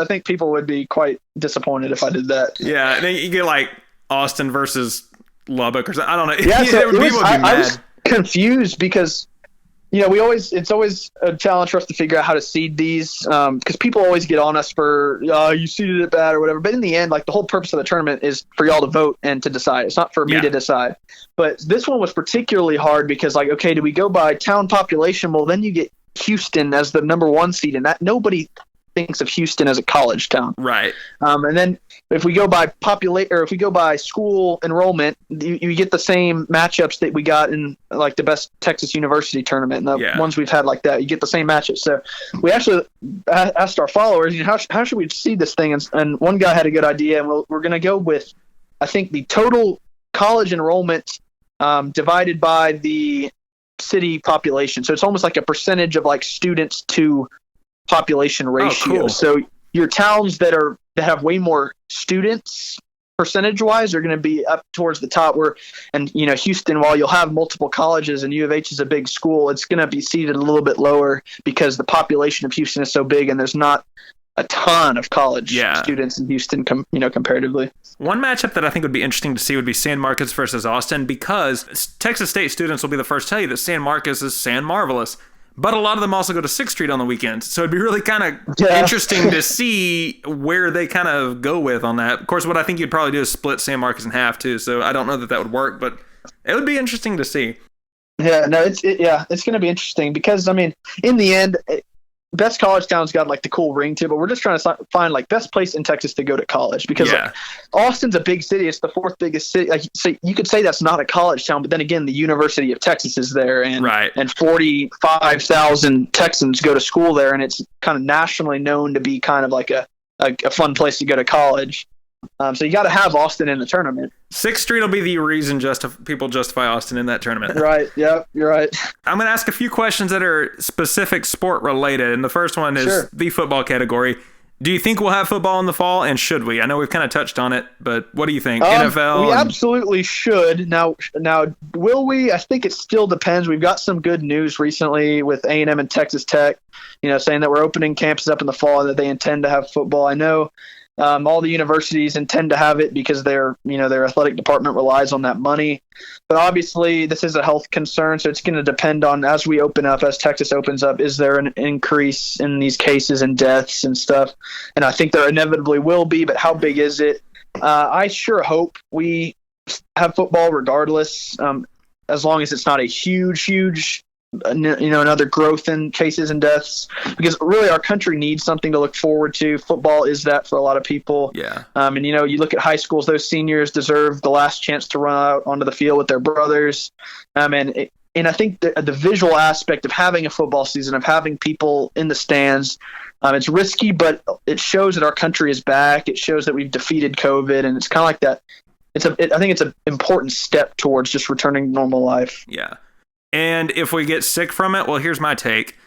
think people would be quite disappointed if I did that. Yeah, then you get like Austin versus Lubbock or something. I don't know. Yeah, so I was confused because, it's always a challenge for us to figure out how to seed these, because people always get on us for, you seeded it bad or whatever. But in the end, like, the whole purpose of the tournament is for y'all to vote and to decide. It's not for me to decide. But this one was particularly hard because, like, okay, do we go by town population? Well, then you get Houston as the number one seed, and that nobody thinks of Houston as a college town. Right. And then if we go by if we go by school enrollment, you get the same matchups that we got in like the best Texas University tournament and the ones we've had like that. You get the same matchups. So we actually asked our followers, how should we see this thing? And one guy had a good idea, and we're going to go with, I think, the total college enrollment divided by the city population. So it's almost like a percentage of like students to population ratio. Oh, cool. So your towns that have way more students percentage wise are going to be up towards the top, Houston, while you'll have multiple colleges and U of H is a big school, it's going to be seated a little bit lower because the population of Houston is so big and there's not a ton of college students in Houston, comparatively. One matchup that I think would be interesting to see would be San Marcos versus Austin, because Texas State students will be the first to tell you that San Marcos is San Marvelous. But a lot of them also go to 6th Street on the weekends. So it'd be really kind of interesting to see where they kind of go with on that. Of course, what I think you'd probably do is split San Marcos in half, too. So I don't know that would work, but it would be interesting to see. Yeah, no, it's going to be interesting because, I mean, in the end, best college town's got like the cool ring too, but we're just trying to find like best place in Texas to go to college because like, Austin's a big city. It's the 4th biggest city. Like, so you could say that's not a college town, but then again, the University of Texas is there, and 45,000 Texans go to school there, and it's kind of nationally known to be kind of like a fun place to go to college. So you got to have Austin in the tournament. 6th Street will be the reason people justify Austin in that tournament. Right. Yeah, you're right. I'm going to ask a few questions that are specific sport related. And the first one is the football category. Do you think we'll have football in the fall, and should we? I know we've kind of touched on it, but what do you think? NFL? We absolutely should. Now, will we? I think it still depends. We've got some good news recently with A&M and Texas Tech, saying that we're opening campuses up in the fall and that they intend to have football. I know all the universities intend to have it because their athletic department relies on that money. But obviously, this is a health concern, so it's going to depend on, as we open up, as Texas opens up, is there an increase in these cases and deaths and stuff? And I think there inevitably will be, but how big is it? I sure hope we have football regardless, as long as it's not a huge another growth in cases and deaths, because really our country needs something to look forward to. Football is that for a lot of people. Yeah. And you look at high schools, those seniors deserve the last chance to run out onto the field with their brothers. And I think the visual aspect of having a football season, of having people in the stands, it's risky, but it shows that our country is back. It shows that we've defeated COVID, and it's kind of like that. I think it's an important step towards just returning to normal life. Yeah. And if we get sick from it, well, here's my take.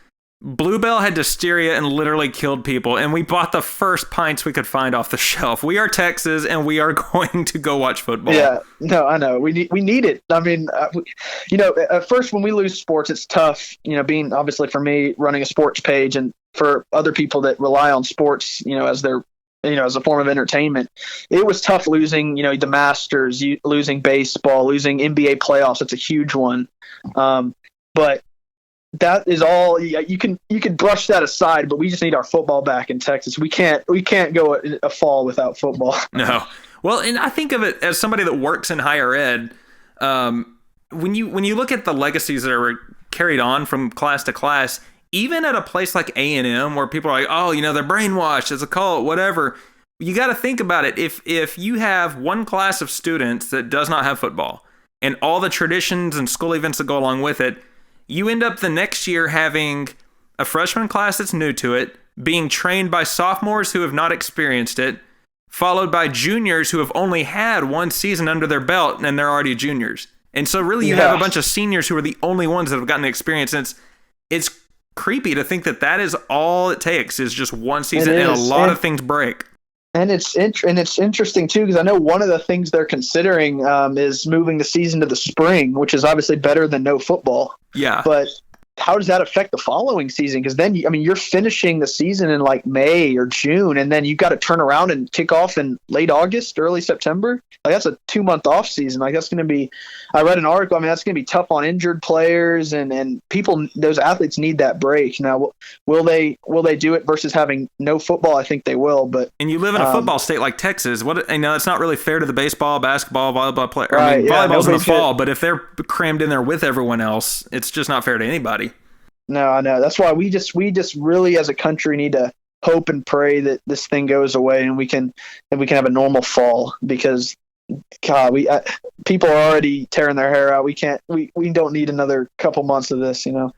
Bluebell had diphtheria and literally killed people, and we bought the first pints we could find off the shelf. We are Texas, and we are going to go watch football. Yeah, no, I know. We need it. I mean, at first when we lose sports, it's tough, being obviously for me running a sports page, and for other people that rely on sports, as their as a form of entertainment. It was tough losing, the Masters, losing baseball, losing NBA playoffs. That's a huge one. But that is all. You can brush that aside, but we just need our football back in Texas. We can't go a fall without football. No. Well, and I think of it as somebody that works in higher ed. When you look at the legacies that are carried on from class to class, even at a place like A&M where people are like, oh, they're brainwashed, it's a cult, whatever. You got to think about it. If you have one class of students that does not have football and all the traditions and school events that go along with it, you end up the next year having a freshman class that's new to it, being trained by sophomores who have not experienced it, followed by juniors who have only had one season under their belt and they're already juniors. And so really you have a bunch of seniors who are the only ones that have gotten the experience. And it's creepy to think that is all it takes is just one season and a lot of things break. And it's interesting too, because I know one of the things they're considering is moving the season to the spring, which is obviously better than no football. Yeah. But how does that affect the following season? Because then, you're finishing the season in like May or June, and then you got to turn around and kick off in late August, early September. Like that's a 2-month off season. Like that's going to be, I read an article. That's going to be tough on injured players and people. Those athletes need that break. Now, will they do it versus having no football? I think they will. But and you live in a football state like Texas. It's not really fair to the baseball, basketball, volleyball player. Right, volleyball's in the fall, but if they're crammed in there with everyone else, it's just not fair to anybody. No, I know. That's why we just really as a country need to hope and pray that this thing goes away and we can have a normal fall, because God, people are already tearing their hair out. We don't need another couple months of this, Well,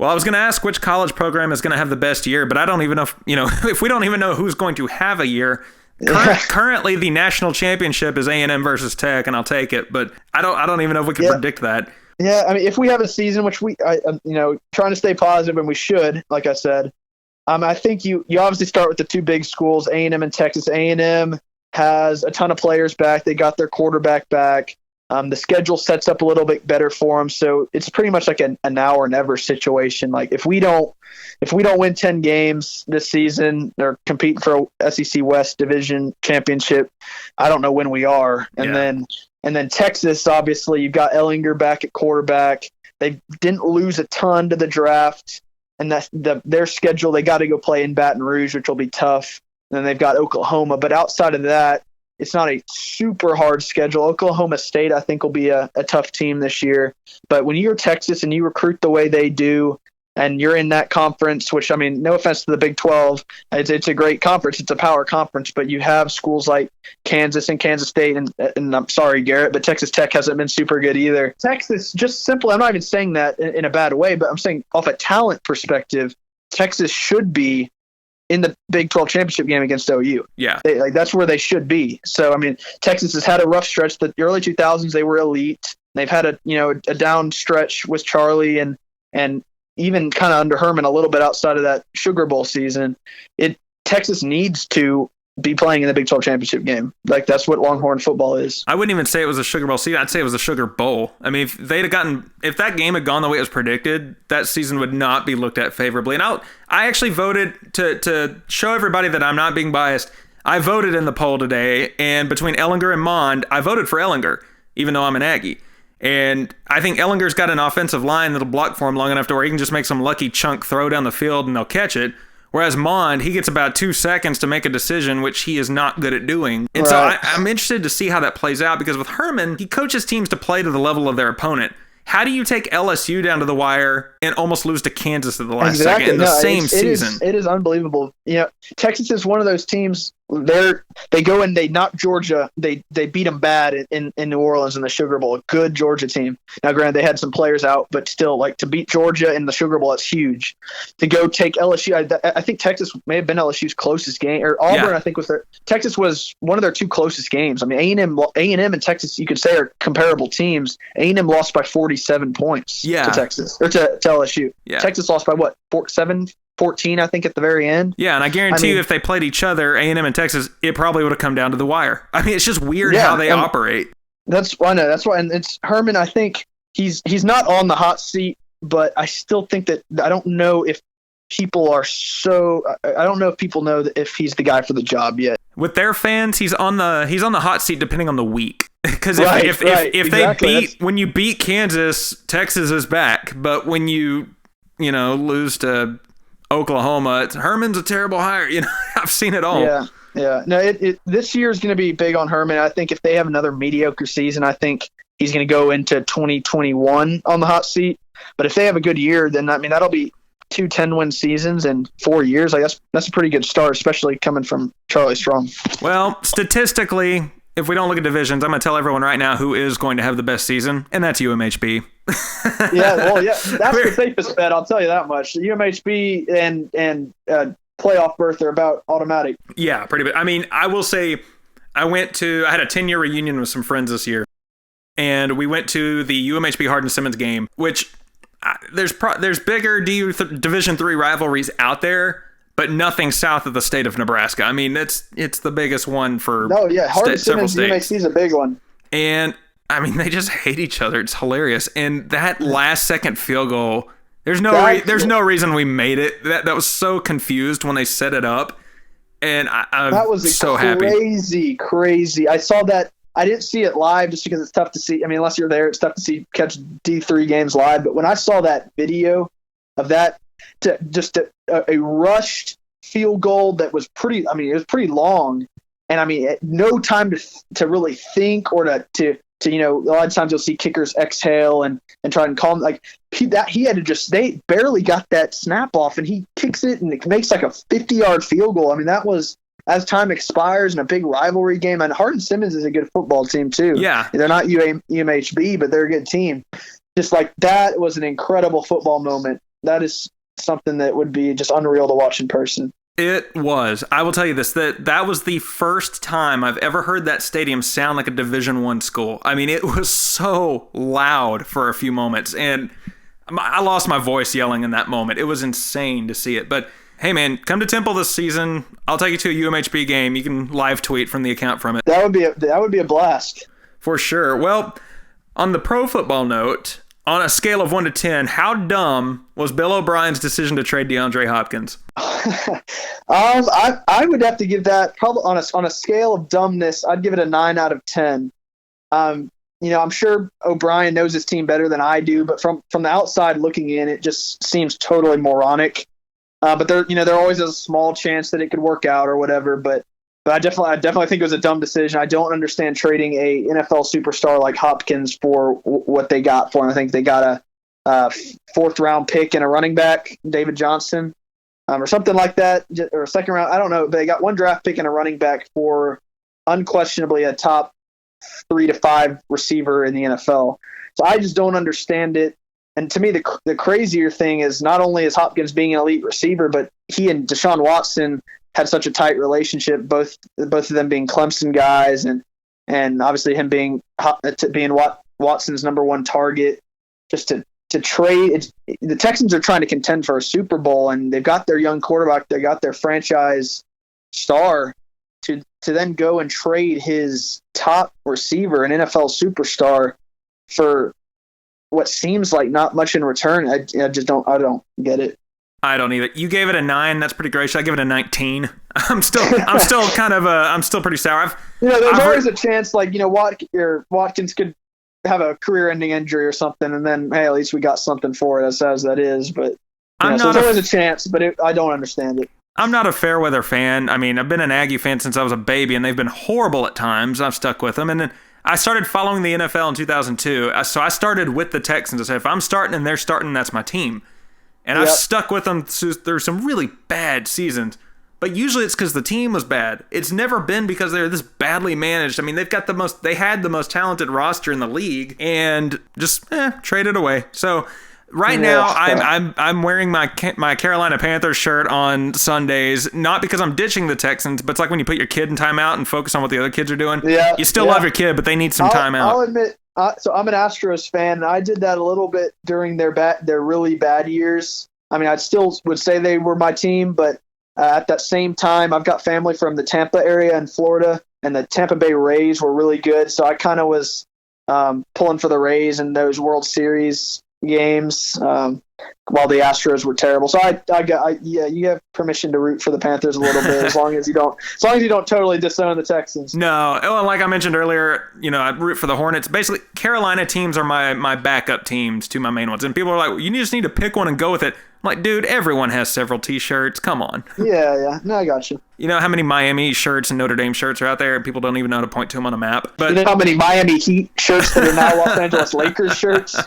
I was going to ask which college program is going to have the best year, but I don't even know if we don't even know who's going to have a year. Currently, the national championship is A&M versus Tech, and I'll take it, but I don't even know if we can predict that. Yeah, if we have a season, which trying to stay positive, and we should, like I said, I think you obviously start with the two big schools, A&M and Texas. A&M has a ton of players back. They got their quarterback back. The schedule sets up a little bit better for them, so it's pretty much like a now or never situation. Like if we don't win 10 games this season or compete for a SEC West Division championship, I don't know when we are. And then Texas, obviously, you've got Ellinger back at quarterback. They didn't lose a ton to the draft, and that's their schedule. They got to go play in Baton Rouge, which will be tough. And then they've got Oklahoma, but outside of that, it's not a super hard schedule. Oklahoma State, I think, will be a tough team this year. But when you're Texas and you recruit the way they do, and you're in that conference, which, no offense to the Big 12, it's a great conference. It's a power conference, but you have schools like Kansas and Kansas State, and I'm sorry, Garrett, but Texas Tech hasn't been super good either. Texas, just simply, I'm not even saying that in a bad way, but I'm saying off a talent perspective, Texas should be in the Big 12 championship game against OU. Yeah. That's where they should be. So, Texas has had a rough stretch. The early 2000s, they were elite. They've had a down stretch with Charlie and even kind of under Herman a little bit outside of that Sugar Bowl season. Texas needs to be playing in the Big 12 championship game. Like that's what Longhorn football is. I wouldn't even say it was a Sugar Bowl season. I'd say it was a Sugar Bowl. If that game had gone the way it was predicted, that season would not be looked at favorably. And I actually voted to show everybody that I'm not being biased. I voted in the poll today, and between Ellinger and Mond, I voted for Ellinger, even though I'm an Aggie. And I think Ellinger's got an offensive line that'll block for him long enough to where he can just make some lucky chunk throw down the field and they'll catch it. Whereas Mond, he gets about 2 seconds to make a decision, which he is not good at doing. And so I'm interested to see how that plays out, because with Herman, he coaches teams to play to the level of their opponent. How do you take LSU down to the wire and almost lose to Kansas at the last second in the same season? It is unbelievable. Texas is one of those teams. They go and they knock Georgia. They beat them bad in New Orleans in the Sugar Bowl. A good Georgia team. Now, granted, they had some players out, but still, like, to beat Georgia in the Sugar Bowl, that's huge. To go take LSU, I think Texas may have been LSU's closest game, or Auburn. I think Texas was one of their two closest games. A&M and Texas, you could say, are comparable teams. A&M lost by 47 points to Texas or to LSU. Yeah. Texas lost by what? 14, I think, at the very end. Yeah, and I guarantee you if they played each other, A&M and Texas, it probably would have come down to the wire. It's just weird how they operate. I know. That's why. And it's Herman, I think he's not on the hot seat, but I still think that I don't know if people are so. I don't know if people know if he's the guy for the job yet. With their fans, he's on the hot seat depending on the week. Because if exactly. they when you beat Kansas, Texas is back. But when you lose to Oklahoma, Herman's a terrible hire. I've seen it all. Yeah. No, this year is going to be big on Herman. I think if they have another mediocre season, I think he's going to go into 2021 on the hot seat. But if they have a good year, then that'll be 2 10-win seasons in 4 years. I guess that's a pretty good start, especially coming from Charlie Strong. Well, statistically, if we don't look at divisions, I'm going to tell everyone right now who is going to have the best season, and that's UMHB. That's the safest bet. I'll tell you that much. UMHB and playoff berth are about automatic. Yeah, pretty big. I mean, I will say I had a 10-year reunion with some friends this year, and we went to the UMHB Hardin-Simmons game, which there's bigger Division III rivalries out there, but nothing south of the state of Nebraska. I mean, it's the biggest one for Hardin-Simmons UMHB is a big one. And, I mean, they just hate each other. It's hilarious. And that last-second field goal, there's no reason we made it. That was so confused when they set it up. And that was so happy. Crazy. I saw that. I didn't see it live just because it's tough to see. I mean, unless you're there, it's tough to catch D3 games live. But when I saw that video of that, a rushed field goal that was pretty. I mean, it was pretty long, and no time to really think or to a lot of times you'll see kickers exhale and try and calm. Like he had to they barely got that snap off, and he kicks it and it makes like a 50-yard field goal. I mean, that was. As time expires in a big rivalry game, and Hardin-Simmons is a good football team too. Yeah, they're not UMHB, but they're a good team. Just like that was an incredible football moment. That is something that would be just unreal to watch in person. It was. I will tell you this: that was the first time I've ever heard that stadium sound like a Division I school. I mean, it was so loud for a few moments, and I lost my voice yelling in that moment. It was insane to see it, but. Hey man, come to Temple this season. I'll take you to a UMHB game. You can live tweet from the account from it. That would be a blast. For sure. Well, on the pro football note, on a scale of 1 to 10, how dumb was Bill O'Brien's decision to trade DeAndre Hopkins? I would have to give that probably on a scale of dumbness. I'd give it a 9 out of 10. I'm sure O'Brien knows his team better than I do, but from the outside looking in, it just seems totally moronic. But there always is a small chance that it could work out or whatever. But I definitely think it was a dumb decision. I don't understand trading a NFL superstar like Hopkins for what they got for him. I think they got a 4th round pick and a running back, David Johnson, or something like that, or a 2nd round. I don't know. But they got 1 draft pick and a running back for unquestionably a top 3 to 5 receiver in the NFL. So I just don't understand it. And to me, the crazier thing is not only is Hopkins being an elite receiver, but he and Deshaun Watson had such a tight relationship, both of them being Clemson guys, and obviously him being Watson's number 1 target. Just to trade, the Texans are trying to contend for a Super Bowl, and they've got their young quarterback, they got their franchise star, to then go and trade his top receiver, an NFL superstar, for what seems like not much in return. I don't get it. I don't either. You gave it a 9. That's pretty gracious. I give it a 19. I'm still pretty sour. There's always a chance, like, Watkins could have a career-ending injury or something, and then, hey, at least we got something for it, as that is. But so there's always a chance, but I don't understand it. I'm not a fair weather fan. I mean, I've been an Aggie fan since I was a baby, and they've been horrible at times. I've stuck with them, and then I started following the NFL in 2002, so I started with the Texans. I said, if I'm starting and they're starting, that's my team. And I've stuck with them through some really bad seasons. But usually it's because the team was bad. It's never been because they're this badly managed. I mean, they had the most talented roster in the league, and just traded away. So right now, I'm wearing my Carolina Panthers shirt on Sundays, not because I'm ditching the Texans, but it's like when you put your kid in timeout and focus on what the other kids are doing. Yeah, you still love your kid, but they need some timeout. I'll admit, so I'm an Astros fan, and I did that a little bit during their really bad years. I mean, I still would say they were my team, but at that same time, I've got family from the Tampa area in Florida, and the Tampa Bay Rays were really good, so I kind of was pulling for the Rays in those World Series games. while the Astros were terrible. So yeah, you have permission to root for the Panthers a little bit as long as you don't totally disown the Texans. No, well, like I mentioned earlier, I root for the Hornets. Basically, Carolina teams are my backup teams to my main ones. And people are like, well, you just need to pick one and go with it. I'm like, dude, everyone has several T-shirts. Come on. Yeah. No, I got you. You know how many Miami shirts and Notre Dame shirts are out there, and people don't even know how to point to them on a map. But you know how many Miami Heat shirts that are now Los Angeles Lakers shirts?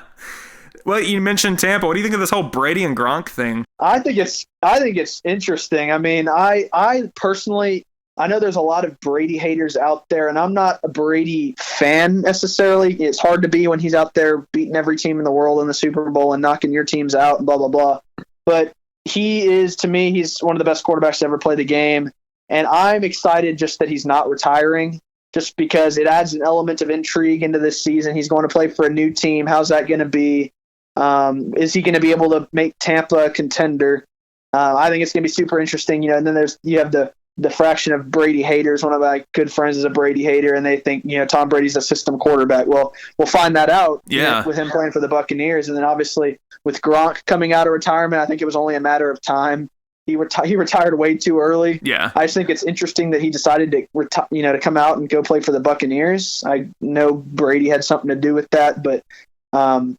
Well, you mentioned Tampa. What do you think of this whole Brady and Gronk thing? I think it's interesting. I mean, I personally, I know there's a lot of Brady haters out there, and I'm not a Brady fan necessarily. It's hard to be when he's out there beating every team in the world in the Super Bowl and knocking your teams out and blah, blah, blah. But he is, to me, he's one of the best quarterbacks to ever play the game. And I'm excited just that he's not retiring, just because it adds an element of intrigue into this season. He's going to play for a new team. How's that going to be? Is he going to be able to make Tampa a contender? I think it's going to be super interesting. And then you have the fraction of Brady haters. One of my good friends is a Brady hater, and they think, Tom Brady's a system quarterback. Well, we'll find that out with him playing for the Buccaneers. And then obviously with Gronk coming out of retirement, I think it was only a matter of time. He retired way too early. Yeah, I just think it's interesting that he decided to to come out and go play for the Buccaneers. I know Brady had something to do with that, but I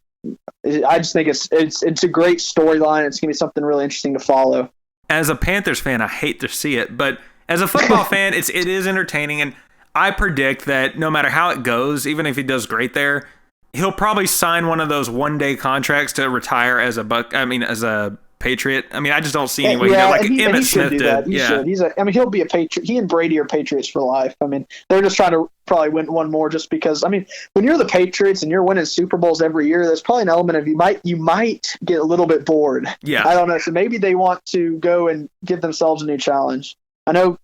just think it's a great storyline. It's gonna be something really interesting to follow. As a Panthers fan, I hate to see it, but as a football fan, it is entertaining, and I predict that no matter how it goes, even if he does great there, he'll probably sign one of those one-day contracts to retire as a Patriot. I mean, I just don't see any way. Emmitt Smith did. He should. He'll be a Patriot. He and Brady are Patriots for life. I mean, they're just trying to probably win one more just because. I mean, when you're the Patriots and you're winning Super Bowls every year, there's probably an element of you might get a little bit bored. Yeah. I don't know. So maybe they want to go and give themselves a new challenge. I know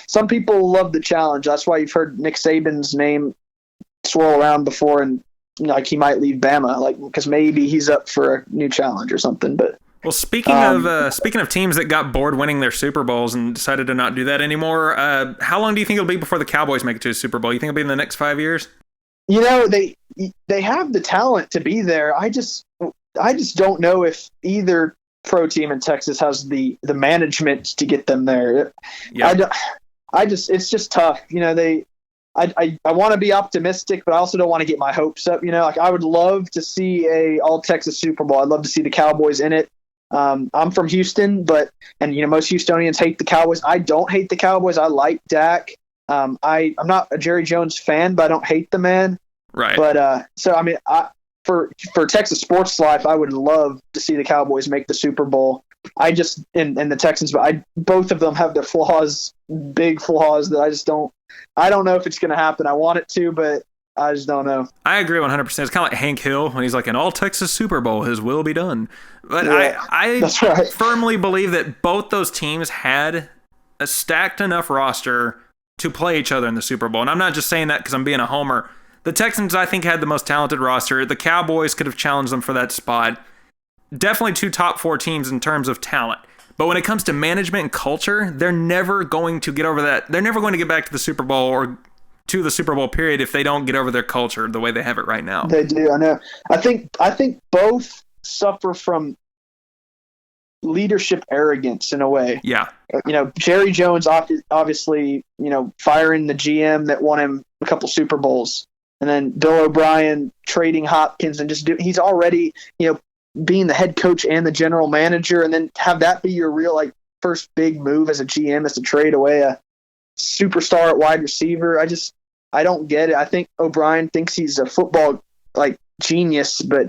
some people love the challenge. That's why you've heard Nick Saban's name swirl around before, and he might leave Bama, because maybe he's up for a new challenge or something. But. Well, speaking of teams that got bored winning their Super Bowls and decided to not do that anymore, how long do you think it'll be before the Cowboys make it to a Super Bowl? You think it'll be in the next 5 years? They have the talent to be there. I just don't know if either pro team in Texas has the management to get them there. Yep. It's just tough. I want to be optimistic, but I also don't want to get my hopes up. I would love to see a all Texas Super Bowl. I'd love to see the Cowboys in it. I'm from Houston, and most Houstonians hate the Cowboys. I don't hate the Cowboys. I like Dak. I'm not a Jerry Jones fan, but I don't hate the man. Right. But for Texas sports life, I would love to see the Cowboys make the Super Bowl. And the Texans, but both of them have their flaws, big flaws that I don't know if it's going to happen. I want it to, but I just don't know. I agree 100%. It's kind of like Hank Hill when he's like, an all-Texas Super Bowl, his will be done. But yeah, I firmly believe that both those teams had a stacked enough roster to play each other in the Super Bowl. And I'm not just saying that because I'm being a homer. The Texans, I think, had the most talented roster. The Cowboys could have challenged them for that spot. Definitely 2 top 4 teams in terms of talent. But when it comes to management and culture, they're never going to get over that. They're never going to get back to the Super Bowl or to the Super Bowl period if they don't get over their culture the way they have it right now. They do, I know. I think both suffer from leadership arrogance in a way. Yeah. Jerry Jones obviously, firing the GM that won him a couple Super Bowls. And then Bill O'Brien trading Hopkins and he's already, being the head coach and the general manager, and then have that be your real first big move as a GM is to trade away a superstar at wide receiver. I don't get it. I think O'Brien thinks he's a football genius, but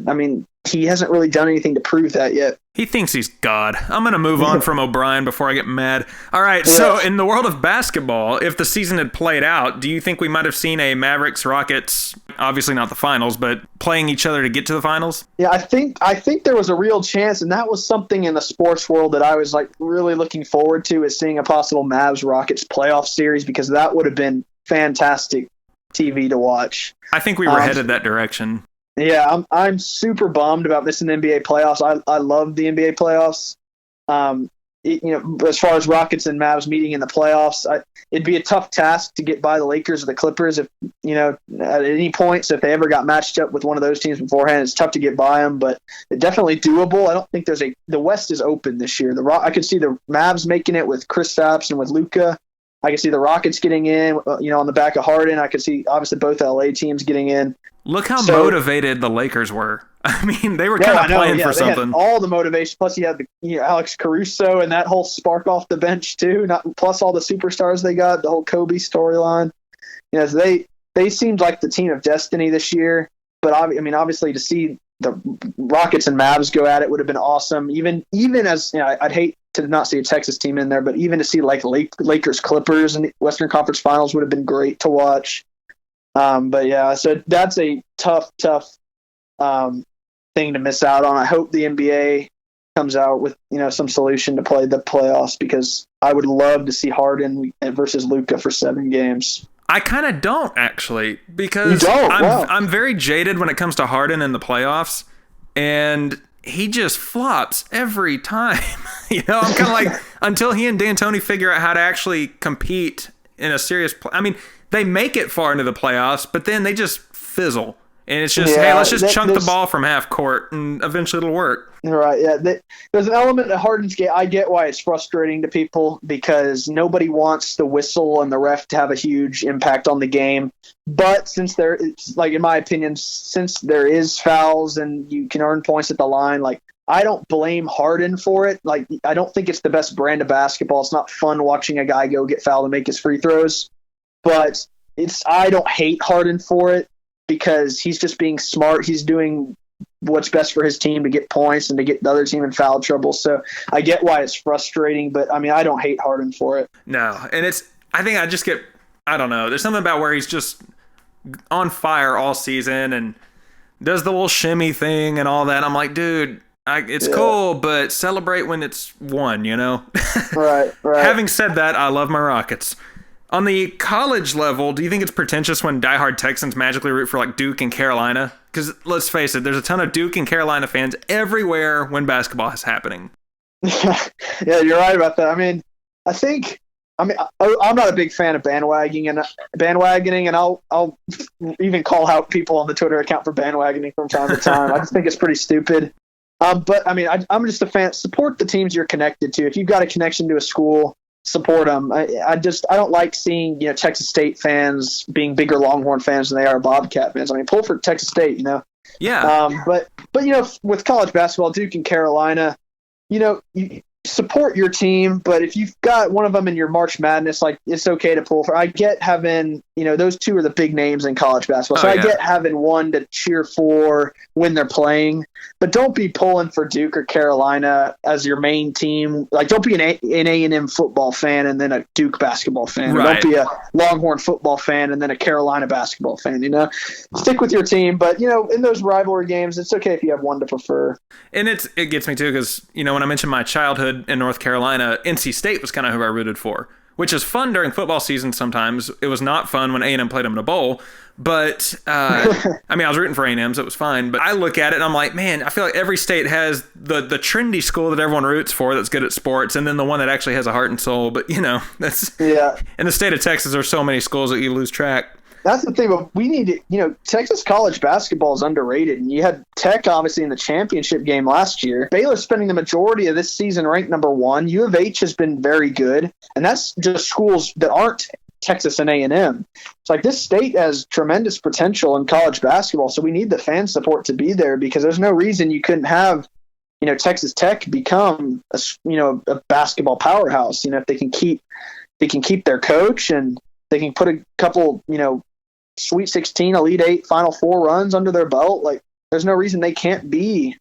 he hasn't really done anything to prove that yet. He thinks he's God. I'm going to move on from O'Brien before I get mad. All right, so in the world of basketball, if the season had played out, do you think we might have seen a Mavericks-Rockets, obviously not the finals, but playing each other to get to the finals? Yeah, I think there was a real chance, and that was something in the sports world that I was really looking forward to, is seeing a possible Mavs-Rockets playoff series, because that would have been fantastic TV to watch. I think we were headed that direction. Yeah, I'm super bummed about missing the NBA playoffs. I love the NBA playoffs. as far as Rockets and Mavs meeting in the playoffs, it'd be a tough task to get by the Lakers or the Clippers if, at any point. So if they ever got matched up with one of those teams beforehand, it's tough to get by them, but it's definitely doable. I don't think the West is open this year. I could see the Mavs making it with Kristaps and with Luka. I could see the Rockets getting in, on the back of Harden. I could see obviously both LA teams getting in. Look how motivated the Lakers were. I mean, they were kind of playing for something. Had all the motivation. Plus, you had Alex Caruso and that whole spark off the bench too. Plus all the superstars they got, the whole Kobe storyline. So they seemed like the team of destiny this year. But obviously, to see the Rockets and Mavs go at it would have been awesome. Even as I'd hate to not see a Texas team in there, but even to see like Lakers Clippers in the Western Conference Finals would have been great to watch. But yeah, so that's a tough thing to miss out on. I hope the NBA comes out with some solution to play the playoffs, because I would love to see Harden versus Luka for 7 games. I kind of don't, actually, because I'm very jaded when it comes to Harden in the playoffs, and he just flops every time. I'm kind of like, until he and D'Antoni figure out how to actually compete in a serious they make it far into the playoffs, but then they just fizzle. And it's just, hey, let's just chunk the ball from half court, and eventually it'll work. Right, yeah. There's an element of Harden's game. I get why it's frustrating to people, because nobody wants the whistle and the ref to have a huge impact on the game. But since in my opinion, since there is fouls and you can earn points at the line, I don't blame Harden for it. I don't think it's the best brand of basketball. It's not fun watching a guy go get fouled and make his free throws. But I don't hate Harden for it, because he's just being smart. He's doing what's best for his team to get points and to get the other team in foul trouble. So I get why it's frustrating, but I don't hate Harden for it. No, and I don't know. There's something about where he's just on fire all season and does the little shimmy thing and all that. I'm like, dude, it's cool, but celebrate when it's won, Right. Having said that, I love my Rockets. On the college level, do you think it's pretentious when diehard Texans magically root for Duke and Carolina? Because let's face it, there's a ton of Duke and Carolina fans everywhere when basketball is happening. Yeah, you're right about that. I'm not a big fan of bandwagoning, and I'll even call out people on the Twitter account for bandwagoning from time to time. I just think it's pretty stupid. But I'm just a fan. Support the teams you're connected to. If you've got a connection to a school, support them. I don't like seeing Texas State fans being bigger Longhorn fans than they are Bobcat fans. Pull for Texas State, Yeah. But with college basketball, Duke and Carolina, you support your team. But if you've got one of them in your March Madness, it's okay to pull for. I get having those two are the big names in college basketball, so I get having one to cheer for when they're playing. But don't be pulling for Duke or Carolina as your main team. Don't be an A&M football fan and then a Duke basketball fan. Right. Don't be a Longhorn football fan and then a Carolina basketball fan. Stick with your team. But in those rivalry games, it's okay if you have one to prefer. And it gets me too, because when I mentioned my childhood in North Carolina, NC State was kind of who I rooted for, which is fun during football season. Sometimes it was not fun when A&M played them in a bowl. But, I was rooting for A&M, so it was fine. But I look at it and I'm like, man, I feel like every state has the trendy school that everyone roots for that's good at sports, and then the one that actually has a heart and soul. But, that's... Yeah. In the state of Texas, there's so many schools that you lose track. That's the thing. But we need to, Texas college basketball is underrated. And you had Tech, obviously, in the championship game last year. Baylor's spending the majority of this season ranked number 1. U of H has been very good. And that's just schools that aren't Texas and A&M. It's this state has tremendous potential in college basketball, so we need the fan support to be there, because there's no reason you couldn't have Texas Tech become a basketball powerhouse. If they can keep their coach, and they can put a couple Sweet 16, Elite 8, Final Four runs under their belt, there's no reason they can't be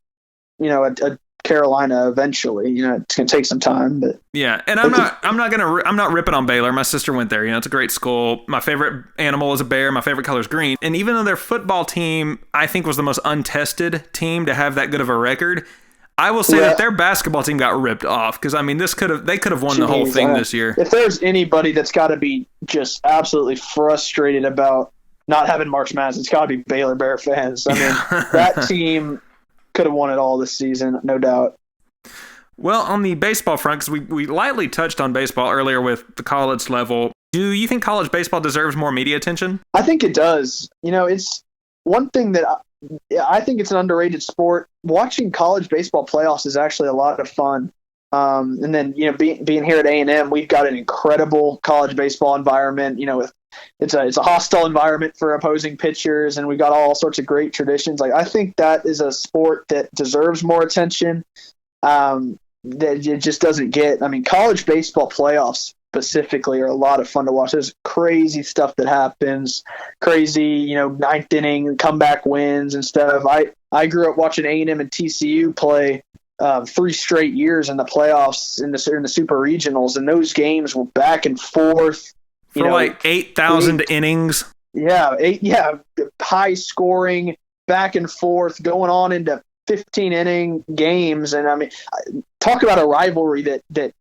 a Carolina eventually. It's gonna take some time, but yeah. And I'm not ripping on Baylor. My sister went there. It's a great school. My favorite animal is a bear. My favorite color is green. And even though their football team, I think, was the most untested team to have that good of a record, I will say that their basketball team got ripped off, because they could have won the whole thing this year. If there's anybody that's got to be just absolutely frustrated about not having March Madness, it's got to be Baylor Bear fans. That team could have won it all this season, no doubt. Well, on the baseball front, because we lightly touched on baseball earlier with the college level, do you think college baseball deserves more media attention? I think it does. It's one thing that I think it's an underrated sport. Watching college baseball playoffs is actually a lot of fun. And then, being here at A&M, we've got an incredible college baseball environment. It's a hostile environment for opposing pitchers, and we've got all sorts of great traditions. Like, I think that is a sport that deserves more attention. That it just doesn't get. I mean, college baseball playoffs specifically are a lot of fun to watch. There's crazy stuff that happens, crazy, ninth inning comeback wins and stuff. I grew up watching A&M and TCU play 3 straight years in the playoffs in the super regionals, and those games were back and forth for like 8,000 innings. Yeah, high scoring, back and forth, going on into 15-inning games. And I mean, talk about a rivalry that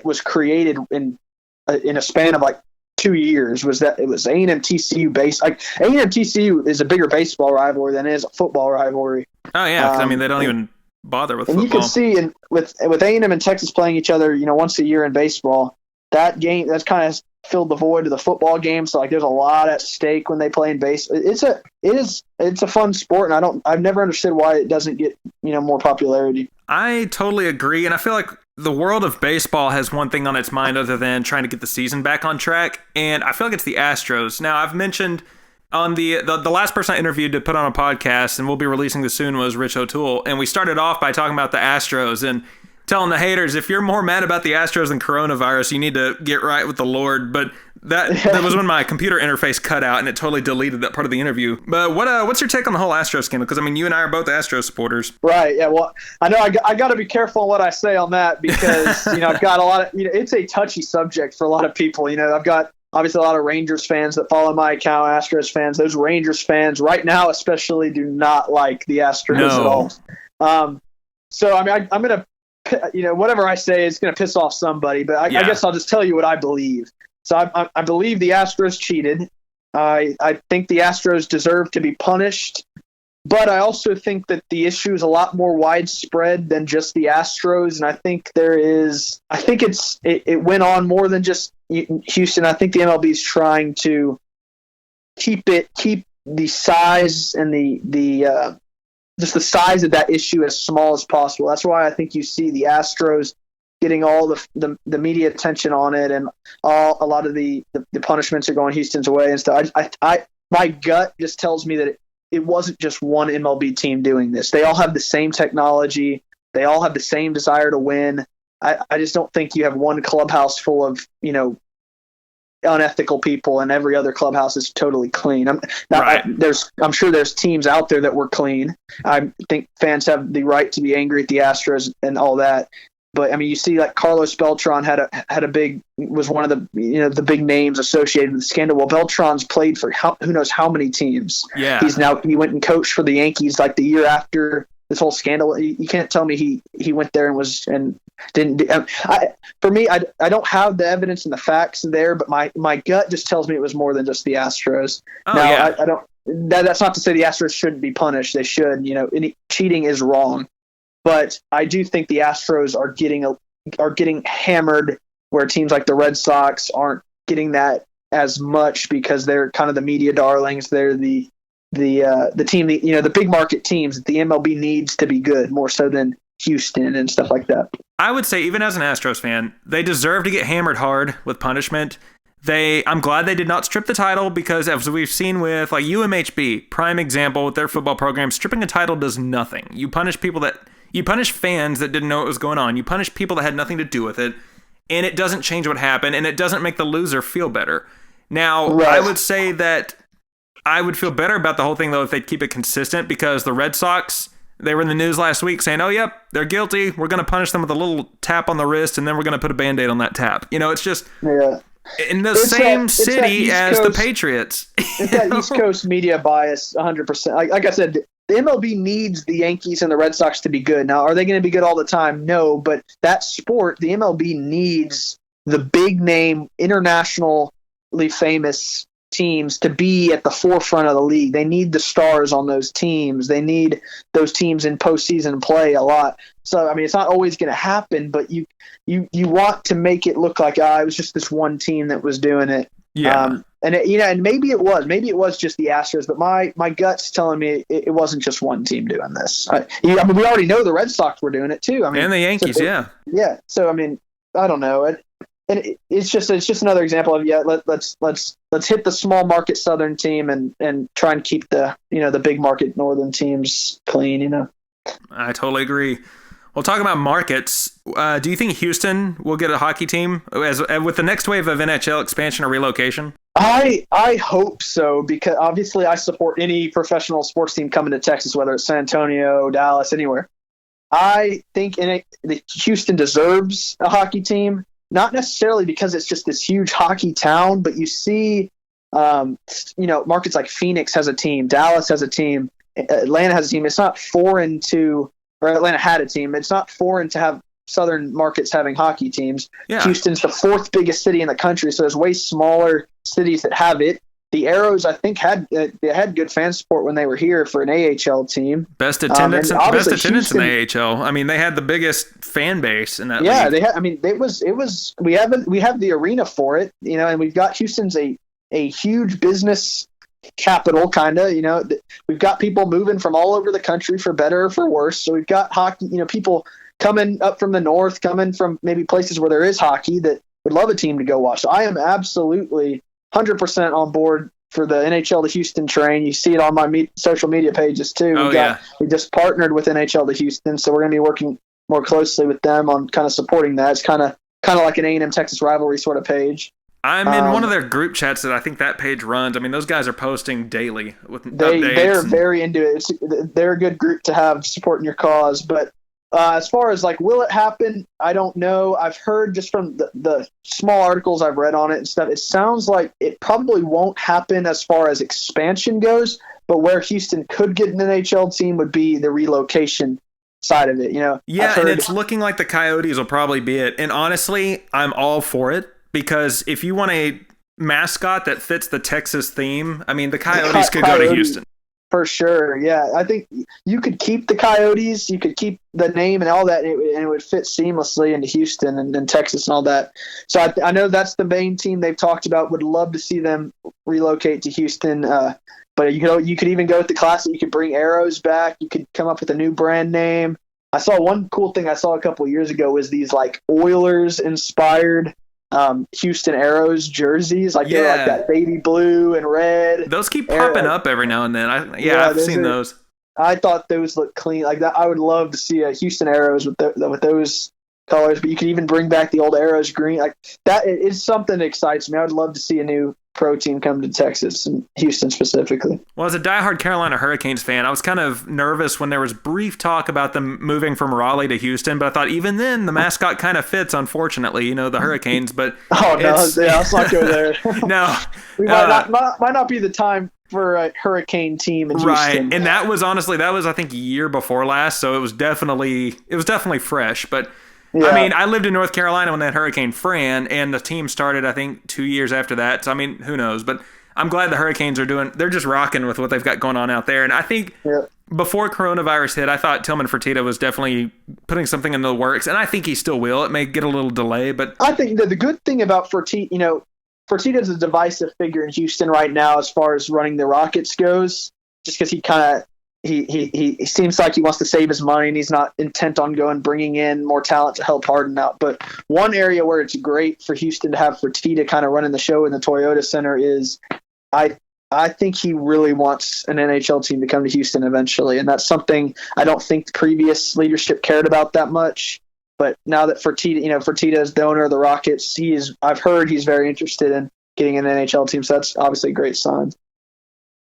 was created in a span of like 2 years. It was A&M TCU based. Like, A&M TCU is a bigger baseball rivalry than it is a football rivalry. Oh yeah, because they don't even bother with football. And you can see with A&M and Texas playing each other, once a year in baseball, that game that's kind of filled the void of the football game. So like, there's a lot at stake when they play in base. It's a fun sport, and I've never understood why it doesn't get more popularity. I totally agree, and I feel like the world of baseball has one thing on its mind other than trying to get the season back on track, and I feel like it's the Astros. Now, I've mentioned on the last person I interviewed to put on a podcast, and we'll be releasing this soon, was Rich O'Toole, and we started off by talking about the Astros and telling the haters, if you're more mad about the Astros than coronavirus, you need to get right with the Lord. But that was when my computer interface cut out, and it totally deleted that part of the interview. But what's your take on the whole Astros scandal? Because, you and I are both Astros supporters. Right, yeah. Well, I know I got to be careful on what I say on that because, I've got a lot of, it's a touchy subject for a lot of people. I've got obviously a lot of Rangers fans that follow my account, Astros fans. Those Rangers fans right now especially do not like the Astros at all. So, I'm going to, whatever I say is going to piss off somebody, but I guess I'll just tell you what I believe. So I believe the Astros cheated. I think the Astros deserve to be punished, but I also think that the issue is a lot more widespread than just the Astros. And I think it went on more than just Houston. I think the MLB is trying to keep the size and the just the size of that issue as small as possible. That's why I think you see the Astros getting all the media attention on it, and a lot of the punishments are going Houston's way and stuff. My gut just tells me that it wasn't just one MLB team doing this. They all have the same technology. They all have the same desire to win. I just don't think you have one clubhouse full of, unethical people and every other clubhouse is totally clean. I'm sure there's teams out there that were clean. I think fans have the right to be angry at the Astros and all that. But you see, like, Carlos Beltran was one of the the big names associated with the scandal. Well, Beltran's played for who knows how many teams. Yeah, he went and coached for the Yankees like the year after this whole scandal. You can't tell me he went there and didn't. For me, I don't have the evidence and the facts there, but my gut just tells me it was more than just the Astros. I don't. That's not to say the Astros shouldn't be punished. They should. Cheating is wrong. But I do think the Astros are getting hammered, where teams like the Red Sox aren't getting that as much because they're kind of the media darlings. They're the team, the big market teams that the MLB needs to be good more so than Houston and stuff like that. I would say, even as an Astros fan, they deserve to get hammered hard with punishment. I'm glad they did not strip the title, because as we've seen with like UMHB, prime example with their football program, stripping a title does nothing. You punish fans that didn't know what was going on. You punish people that had nothing to do with it, and it doesn't change what happened, and it doesn't make the loser feel better. Now, right. I would say that I would feel better about the whole thing, though, if they'd keep it consistent, because the Red Sox, they were in the news last week saying, oh, yep, they're guilty. We're going to punish them with a little tap on the wrist, and then we're going to put a Band-Aid on that tap. It's just in the same city as the Patriots. It's that East Coast media bias, 100%. Like I said, the MLB needs the Yankees and the Red Sox to be good. Now, are they going to be good all the time? No, but that sport, the MLB needs the big name, internationally famous teams to be at the forefront of the league. They need the stars on those teams. They need those teams in postseason play a lot. So, I mean, it's not always going to happen, but you want to make it look like, it was just this one team that was doing it. Yeah. And maybe it was just the Astros, but my gut's telling me it wasn't just one team doing this. I mean, we already know the Red Sox were doing it too. I mean, and the Yankees, yeah. Yeah. So, I mean, I don't know. It's just another example of let's hit the small market Southern team and try and keep the the big market Northern teams clean. I totally agree. Well, talking about markets, do you think Houston will get a hockey team with the next wave of NHL expansion or relocation? I hope so, because obviously I support any professional sports team coming to Texas, whether it's San Antonio, Dallas, anywhere. I think Houston deserves a hockey team. Not necessarily because it's just this huge hockey town, but you see, markets like Phoenix has a team, Dallas has a team, Atlanta has a team. It's not foreign to, or Atlanta had a team. It's not foreign to have southern markets having hockey teams. Yeah. Houston's the fourth biggest city in the country, so there's way smaller cities that have it. The Arrows, I think, had good fan support when they were here for an AHL team. Best attendance in the AHL. I mean, they had the biggest fan base in that league. Yeah, they had. I mean, it was. We have the arena for it, and we've got Houston's a huge business capital, kind of. We've got people moving from all over the country for better or for worse. So we've got hockey. People coming up from the north, coming from maybe places where there is hockey that would love a team to go watch. So I am absolutely 100% on board for the NHL to Houston train. You see it on my social media pages too. We just partnered with NHL to Houston, so we're going to be working more closely with them on kind of supporting that. It's kind of like an A&M Texas rivalry sort of page. I'm in one of their group chats that I think that page runs. I mean, those guys are posting daily with updates. They're very into it. They're a good group to have supporting your cause, but as far as will it happen? I don't know. I've heard just from the small articles I've read on it and stuff, it sounds like it probably won't happen as far as expansion goes, but where Houston could get an NHL team would be the relocation side of it. Yeah, and it's looking like the Coyotes will probably be it. And honestly, I'm all for it, because if you want a mascot that fits the Texas theme, I mean, the Coyotes could go to Houston. For sure, yeah. I think you could keep the Coyotes, you could keep the name and all that, and it would fit seamlessly into Houston and Texas and all that. So I know that's the main team they've talked about. Would love to see them relocate to Houston. But you could even go with the classic. You could bring Arrows back. You could come up with a new brand name. I saw one cool thing I saw a couple of years ago was these Oilers inspired Houston Arrows jerseys, they're like that baby blue and red. Those keep popping up every now and then. I've seen those. I thought those look clean. Like that, I would love to see a Houston Arrows with those colors. But you could even bring back the old Arrows green. Like that is something that excites me. I would love to see a new pro team come to Texas and Houston specifically. Well, as a diehard Carolina Hurricanes fan, I was kind of nervous when there was brief talk about them moving from Raleigh to Houston, but I thought even then the mascot kind of fits, unfortunately, the Hurricanes. But let's not go there. No, we might not be the time for a Hurricane team in Houston. Right, and that was I think a year before last, so it was definitely fresh, but. Yeah. I mean, I lived in North Carolina when that Hurricane Fran, and the team started, I think, 2 years after that. So, I mean, who knows? But I'm glad the Hurricanes they're just rocking with what they've got going on out there. And I think before coronavirus hit, I thought Tillman Fertitta was definitely putting something in the works, and I think he still will. It may get a little delay, but I think that the good thing about Fertitta, Fertitta's a divisive figure in Houston right now as far as running the Rockets goes, just because he seems like he wants to save his money and he's not intent on bringing in more talent to help Harden out. But one area where it's great for Houston to have Fertitta kind of running the show in the Toyota Center is I think he really wants an NHL team to come to Houston eventually. And that's something I don't think previous leadership cared about that much. But now that Fertitta is the owner of the Rockets, I've heard he's very interested in getting an NHL team. So that's obviously a great sign.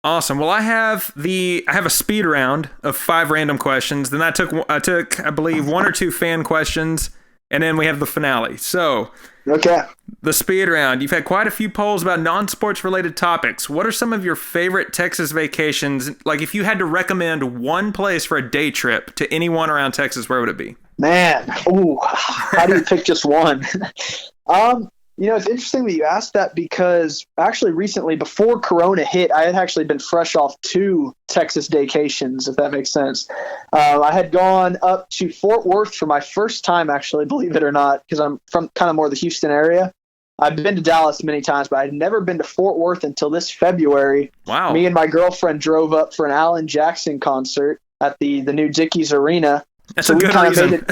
Awesome. Well, I have a speed round of 5 random questions. Then I took I believe 1 or 2 fan questions, and then we have the finale. So, okay. The speed round. You've had quite a few polls about non-sports related topics. What are some of your favorite Texas vacations? Like, if you had to recommend one place for a day trip to anyone around Texas, where would it be? Man, how do you pick just one? It's interesting that you asked that because actually recently, before Corona hit, I had actually been fresh off 2 Texas vacations, if that makes sense. I had gone up to Fort Worth for my first time, actually, believe it or not, because I'm from kind of more the Houston area. I've been to Dallas many times, but I'd never been to Fort Worth until this February. Wow. Me and my girlfriend drove up for an Alan Jackson concert at the new Dickies Arena. That's a good reason. Made it,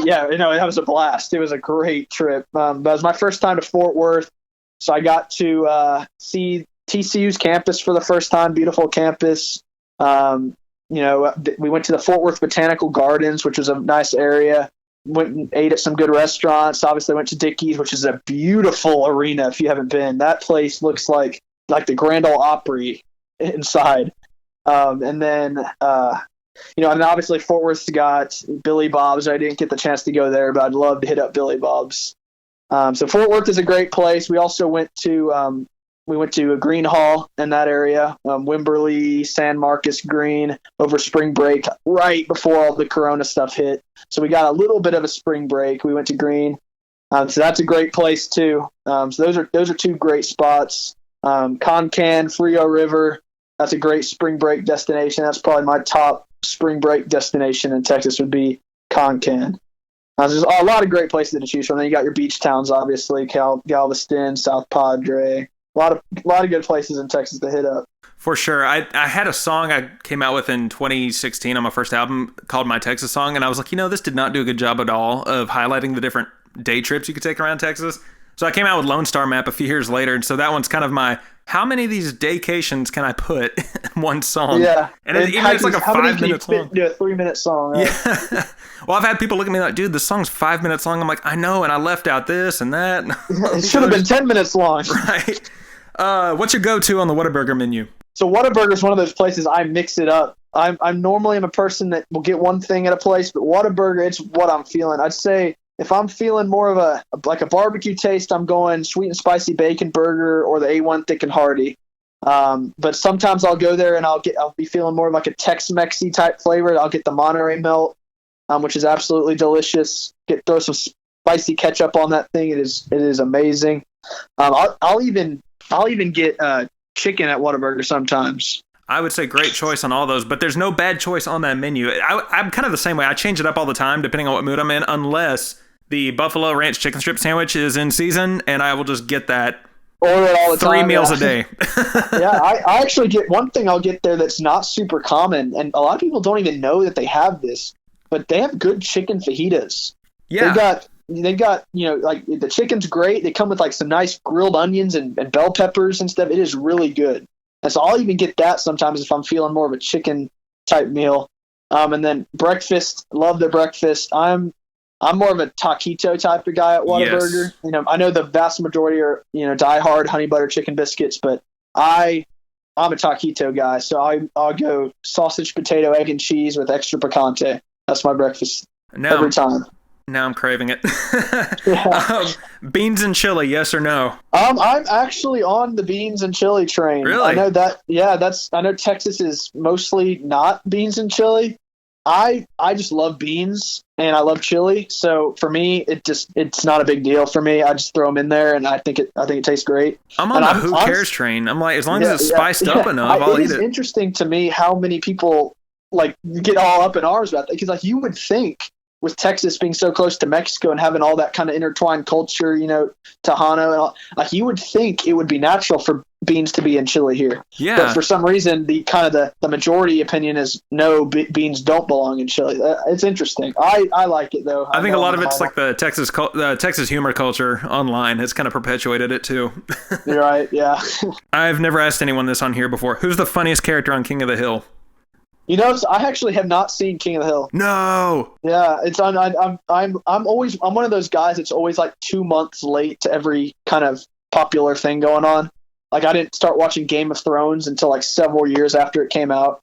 yeah, that was a blast. It was a great trip. But it was my first time to Fort Worth, so I got to see TCU's campus for the first time. Beautiful campus. We went to the Fort Worth Botanical Gardens, which was a nice area. Went and ate at some good restaurants. Obviously, went to Dickies, which is a beautiful arena. If you haven't been, that place looks like the Grand Ole Opry inside. And then. And obviously Fort Worth's got Billy Bob's. I didn't get the chance to go there, but I'd love to hit up Billy Bob's. So Fort Worth is a great place. We also went to a Green Hall in that area, Wimberley, San Marcos Green, over spring break, right before all the Corona stuff hit. So we got a little bit of a spring break. We went to Green. So that's a great place too. So those are 2 great spots. Concan, Frio River. That's a great spring break destination. That's probably my top spring break destination in Texas would be Concan. There's a lot of great places to choose from. Then you got your beach towns, obviously, Galveston, South Padre. A lot of good places in Texas to hit up. For sure. I had a song I came out with in 2016 on my first album called My Texas Song, and I was like, this did not do a good job at all of highlighting the different day trips you could take around Texas. So I came out with Lone Star Map a few years later, and so that one's kind of my, how many of these daycations can I put in one song? Yeah. And it's like a 5-minute song. Do a 3-minute song, right? Yeah. Well, I've had people look at me like, dude, this song's 5 minutes long. I'm like, I know, and I left out this and that. It should have been 10 minutes long. Right. What's your go-to on the Whataburger menu? So Whataburger is one of those places I mix it up. I'm normally a person that will get one thing at a place, but Whataburger, it's what I'm feeling. I'd say if I'm feeling more of a barbecue taste, I'm going sweet and spicy bacon burger or the A1 thick and hearty. But sometimes I'll go there and I'll be feeling more of like a Tex-Mexy type flavor. I'll get the Monterey Melt, which is absolutely delicious. Throw some spicy ketchup on that thing. It is amazing. I'll even get chicken at Whataburger sometimes. I would say great choice on all those, but there's no bad choice on that menu. I'm kind of the same way. I change it up all the time depending on what mood I'm in, unless the Buffalo Ranch chicken strip sandwich is in season, and I will just get that. Order it all the 3 time, meals a day. Yeah, I actually get one thing I'll get there that's not super common, and a lot of people don't even know that they have this, but they have good chicken fajitas. Yeah. They've got, like the chicken's great. They come with like some nice grilled onions and bell peppers and stuff. It is really good. And so I'll even get that sometimes if I'm feeling more of a chicken type meal. And then breakfast, love their breakfast. I'm more of a taquito type of guy at Whataburger. Yes. I know the vast majority are, diehard honey butter chicken biscuits, but I'm a taquito guy. So I'll go sausage, potato, egg, and cheese with extra picante. That's my breakfast every time. Now I'm craving it. Yeah. Beans and chili, yes or no? I'm actually on the beans and chili train. Really? I know that. Yeah, I know Texas is mostly not beans and chili. I just love beans and I love chili. So for me, it's not a big deal for me. I just throw them in there and I think it tastes great. I'm on the who cares train. I'm like, as long as it's spiced up enough, I'll eat it. It's interesting to me how many people like get all up in arms about that, because like you would think, with Texas being so close to Mexico and having all that kind of intertwined culture, Tejano and all, like you would think it would be natural for beans to be in chili here. Yeah. But for some reason, the majority opinion is no, beans don't belong in chili. It's interesting. I like it though. I think a lot of it's like the Texas humor culture online has kind of perpetuated it too. You're right. Yeah. I've never asked anyone this on here before. Who's the funniest character on King of the Hill? I actually have not seen King of the Hill. No. Yeah, it's on. I'm one of those guys that's always like 2 months late to every kind of popular thing going on. Like I didn't start watching Game of Thrones until like several years after it came out.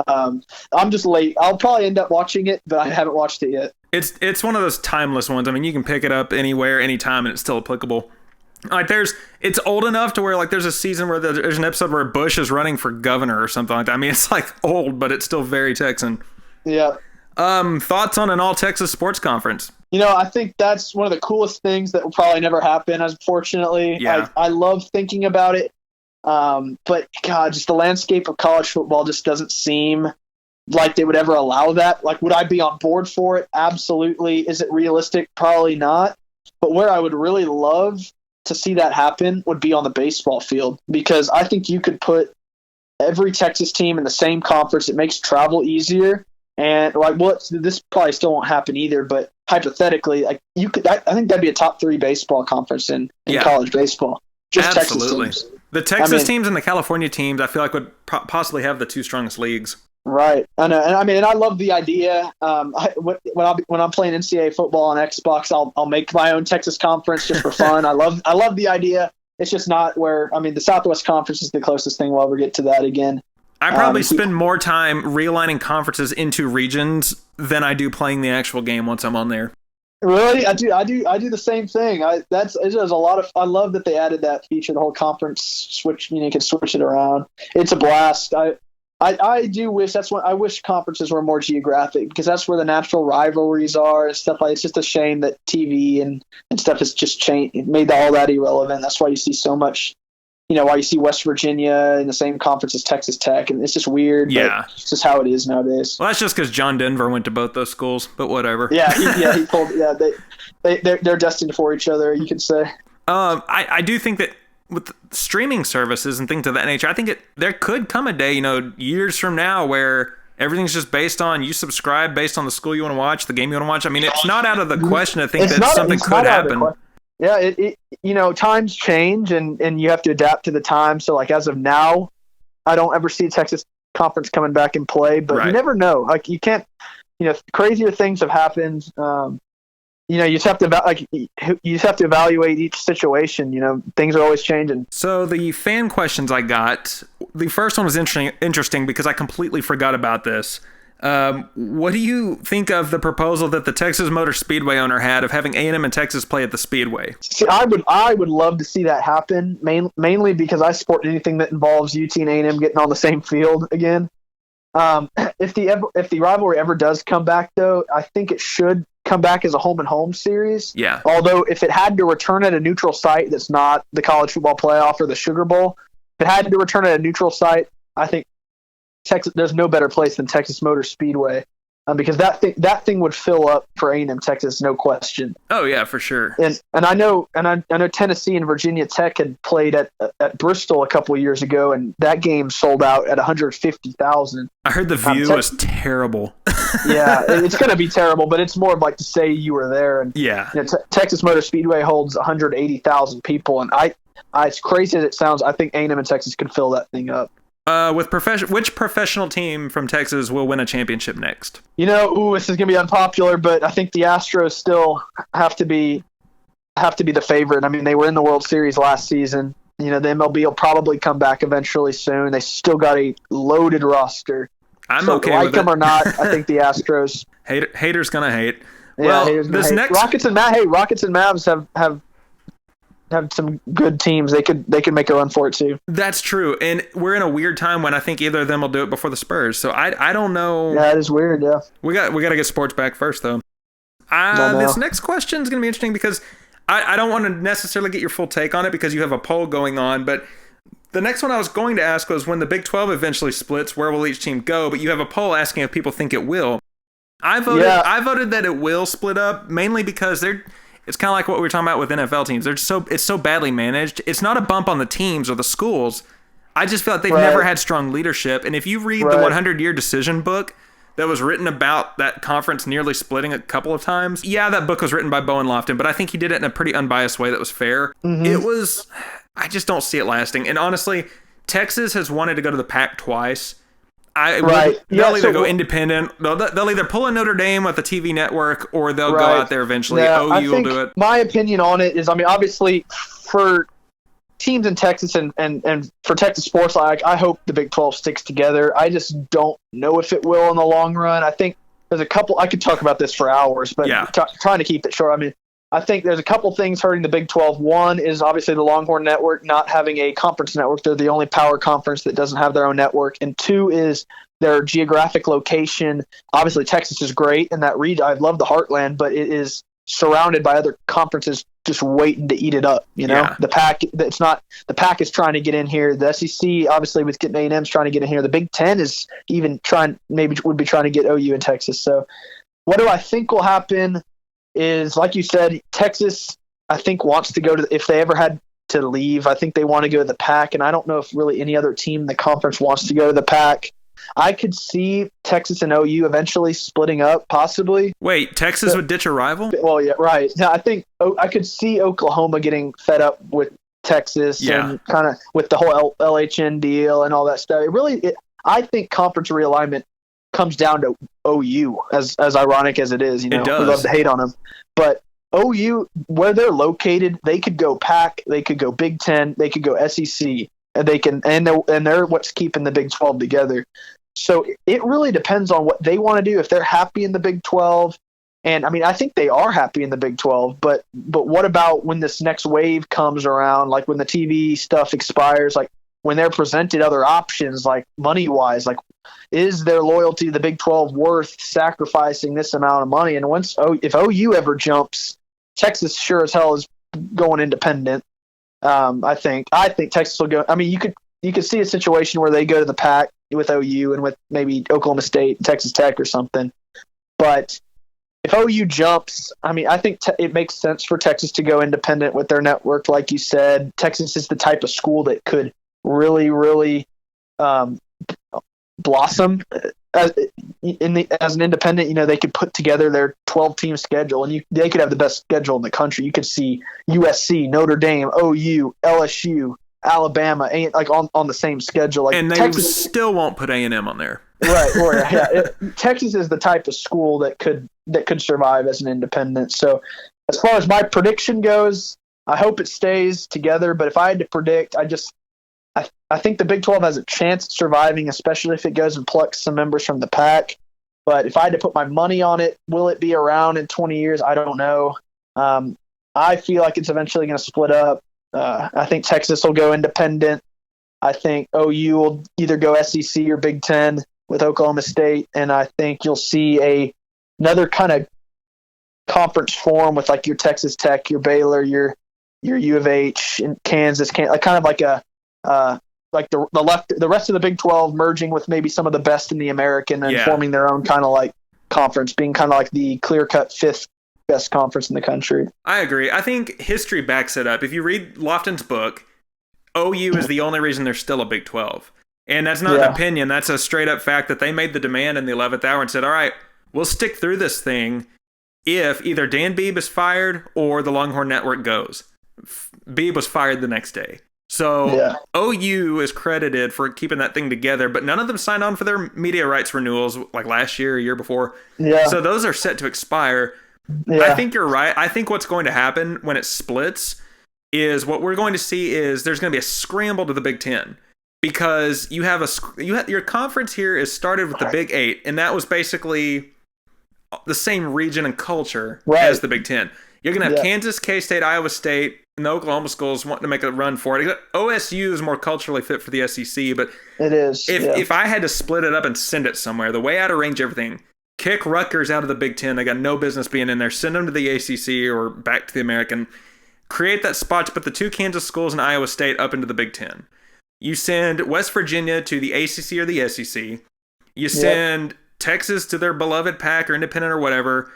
I'm just late. I'll probably end up watching it, but I haven't watched it yet. It's one of those timeless ones. I mean, you can pick it up anywhere, anytime, and it's still applicable. Like it's old enough to where like there's a season where there's an episode where Bush is running for governor or something like that. I mean, it's like old, but it's still very Texan. Yeah. Thoughts on an all Texas sports conference? I think that's one of the coolest things that will probably never happen, unfortunately. Yeah. I love thinking about it. But God, just the landscape of college football just doesn't seem like they would ever allow that. Like, would I be on board for it? Absolutely. Is it realistic? Probably not. But where I would really love to see that happen would be on the baseball field, because I think you could put every Texas team in the same conference. It makes travel easier. And this probably still won't happen either, but hypothetically, like you could, I think that'd be a top 3 baseball conference in college baseball. Just absolutely. Texas teams. The Texas teams and the California teams, I feel like would possibly have the 2 strongest leagues. Right. I know. And I love the idea. When I'm playing NCAA football on Xbox, I'll make my own Texas conference just for fun. I love the idea. It's just not where, the Southwest Conference is the closest thing we'll ever get to that again. I probably spend more time realigning conferences into regions than I do playing the actual game once I'm on there. Really? I do the same thing. I love that they added that feature, the whole conference switch. You can switch it around. It's a blast. I do wish I wish conferences were more geographic, because that's where the natural rivalries are and stuff like. It's just a shame that TV and stuff has just changed, made all that irrelevant. That's why you see so much. Why you see West Virginia in the same conference as Texas Tech, and it's just weird. Yeah, but it's just how it is nowadays. Well, that's just because John Denver went to both those schools, but whatever. Yeah, he pulled. Yeah, they're destined for each other, you could say. I do think that with streaming services and things of that nature, I think there could come a day, years from now, where everything's just based on you subscribe based on the school you want to watch, the game you want to watch. It's not out of the question to think that something could happen. Yeah, times change and you have to adapt to the time. So, like, as of now, I don't ever see Texas Conference coming back in play, but You never know. Like, you can't, crazier things have happened. You just have to evaluate each situation. Things are always changing. So the fan questions I got, the first one was interesting because I completely forgot about this. What do you think of the proposal that the Texas Motor Speedway owner had of having A&M and Texas play at the Speedway? See, I would love to see that happen, mainly because I support anything that involves UT and A&M getting on the same field again. If the rivalry ever does come back, though, I think it should come back as a home and home series. Yeah. Although if it had to return at a neutral site that's not the college football playoff or the Sugar Bowl, if it had to return at a neutral site, I think Texas, there's no better place than Texas Motor Speedway, because that thing would fill up for A&M Texas, no question. Oh yeah, for sure. And I know Tennessee and Virginia Tech had played at Bristol a couple of years ago, and that game sold out at 150,000. I heard the view was terrible. Yeah, it's going to be terrible, but it's more of like to say you were there. And yeah, Texas Motor Speedway holds 180,000 people, and as crazy as it sounds, I think A&M and Texas could fill that thing up. Which professional team from Texas will win a championship next? This is gonna be unpopular, but I think the Astros still have to be the favorite. They were in the World Series last season. The MLB will probably come back eventually soon. They still got a loaded roster. I'm okay with it. Like them or not, I think the Astros. Haters gonna hate. Yeah, well, this hate. Rockets and Mavs have some good teams. They could make a run for it too. That's true, and we're in a weird time when I think either of them will do it before the Spurs. So I don't know. Yeah, it is weird. Yeah, we got to get sports back first though. This next question is going to be interesting because I don't want to necessarily get your full take on it because you have a poll going on. But the next one I was going to ask was when the Big 12 eventually splits, where will each team go? But you have a poll asking if people think it will. I voted that it will split up, mainly because it's kind of like what we were talking about with NFL teams. It's so badly managed. It's not a bump on the teams or the schools. I just feel like they've never had strong leadership. And if you read the 100-Year Decision book that was written about that conference nearly splitting a couple of times, yeah, that book was written by Bowen Lofton, but I think he did it in a pretty unbiased way that was fair. Mm-hmm. I just don't see it lasting. And honestly, Texas has wanted to go to the Pac twice. They'll either go independent. They'll either pull a Notre Dame with the TV network, or they'll go out there eventually. Yeah, OU will do it. My opinion on it is, obviously, for teams in Texas and for Texas sports, I hope the Big 12 sticks together. I just don't know if it will in the long run. I think there's a couple. I could talk about this for hours, but trying to keep it short. I think there's a couple things hurting the Big 12. One is obviously the Longhorn Network not having a conference network. They're the only power conference that doesn't have their own network. And two is their geographic location. Obviously, Texas is great in that region. I love the Heartland, but it is surrounded by other conferences just waiting to eat it up. The Pac is trying to get in here. The SEC, obviously, with getting A&M's trying to get in here. The Big Ten is even would be trying to get OU in Texas. So what do I think will happen is, like you said, Texas, I think, wants to go to, if they ever had to leave, I think they want to go to the Pac, and I don't know if really any other team in the conference wants to go to the Pac. I could see Texas and OU eventually splitting up, possibly. Wait, Texas would ditch a rival? Well, yeah, right. Now, I think I could see Oklahoma getting fed up with Texas and kind of with the whole LHN deal and all that stuff. I think conference realignment comes down to OU, as ironic as it is. It does. We love to hate on them, but OU, where they're located, they could go Pac, they could go Big Ten, they could go SEC, and they're what's keeping the Big 12 together. So it really depends on what they want to do. If they're happy in the Big 12, and I mean, I think they are happy in the Big 12, but what about when this next wave comes around, like when the TV stuff expires, like when they're presented other options, like money-wise, like is their loyalty to the Big 12 worth sacrificing this amount of money? And if OU ever jumps, Texas sure as hell is going independent. I think Texas will go. I mean, you could see a situation where they go to the Pac with OU and with maybe Oklahoma State, Texas Tech or something. But if OU jumps, I mean, I think it makes sense for Texas to go independent with their network. Like you said, Texas is the type of school that could really, really blossom as an independent. They could put together their 12-team schedule, and they could have the best schedule in the country. You could see USC, Notre Dame, OU, LSU, Alabama, like on the same schedule. Like, and they Texas still won't put A&M on there. Right. Yeah. Texas is the type of school that could survive as an independent. So as far as my prediction goes, I hope it stays together. But if I had to predict, I think the Big 12 has a chance at surviving, especially if it goes and plucks some members from the Pac. But if I had to put my money on it, will it be around in 20 years? I don't know. I feel like it's eventually going to split up. I think Texas will go independent. I think OU will either go SEC or Big Ten with Oklahoma State, and I think you'll see another kind of conference form with like your Texas Tech, your Baylor, your U of H, and Kansas, kind of like like the rest of the Big 12 merging with maybe some of the best in the American and forming their own kind of like conference, being kind of like the clear-cut fifth best conference in the country. I agree. I think history backs it up. If you read Lofton's book, OU is the only reason there's still a Big 12. And that's not an opinion. That's a straight-up fact that they made the demand in the 11th hour and said, all right, we'll stick through this thing if either Dan Beebe is fired or the Longhorn Network goes. Beebe was fired the next day. So OU is credited for keeping that thing together, but none of them signed on for their media rights renewals like last year or year before. Yeah. So those are set to expire. Yeah. I think you're right. I think what's going to happen when it splits is what we're going to see is there's going to be a scramble to the Big Ten, because your conference here is started with the Big 8, and that was basically the same region and culture as the Big Ten. You're going to have Kansas, K-State, Iowa State, and the Oklahoma schools wanting to make a run for it. OSU is more culturally fit for the SEC, but it is. If I had to split it up and send it somewhere, the way I'd arrange everything, kick Rutgers out of the Big Ten. They got no business being in there. Send them to the ACC or back to the American. Create that spot to put the two Kansas schools and Iowa State up into the Big Ten. You send West Virginia to the ACC or the SEC. You send Texas to their beloved Pac or Independent or whatever.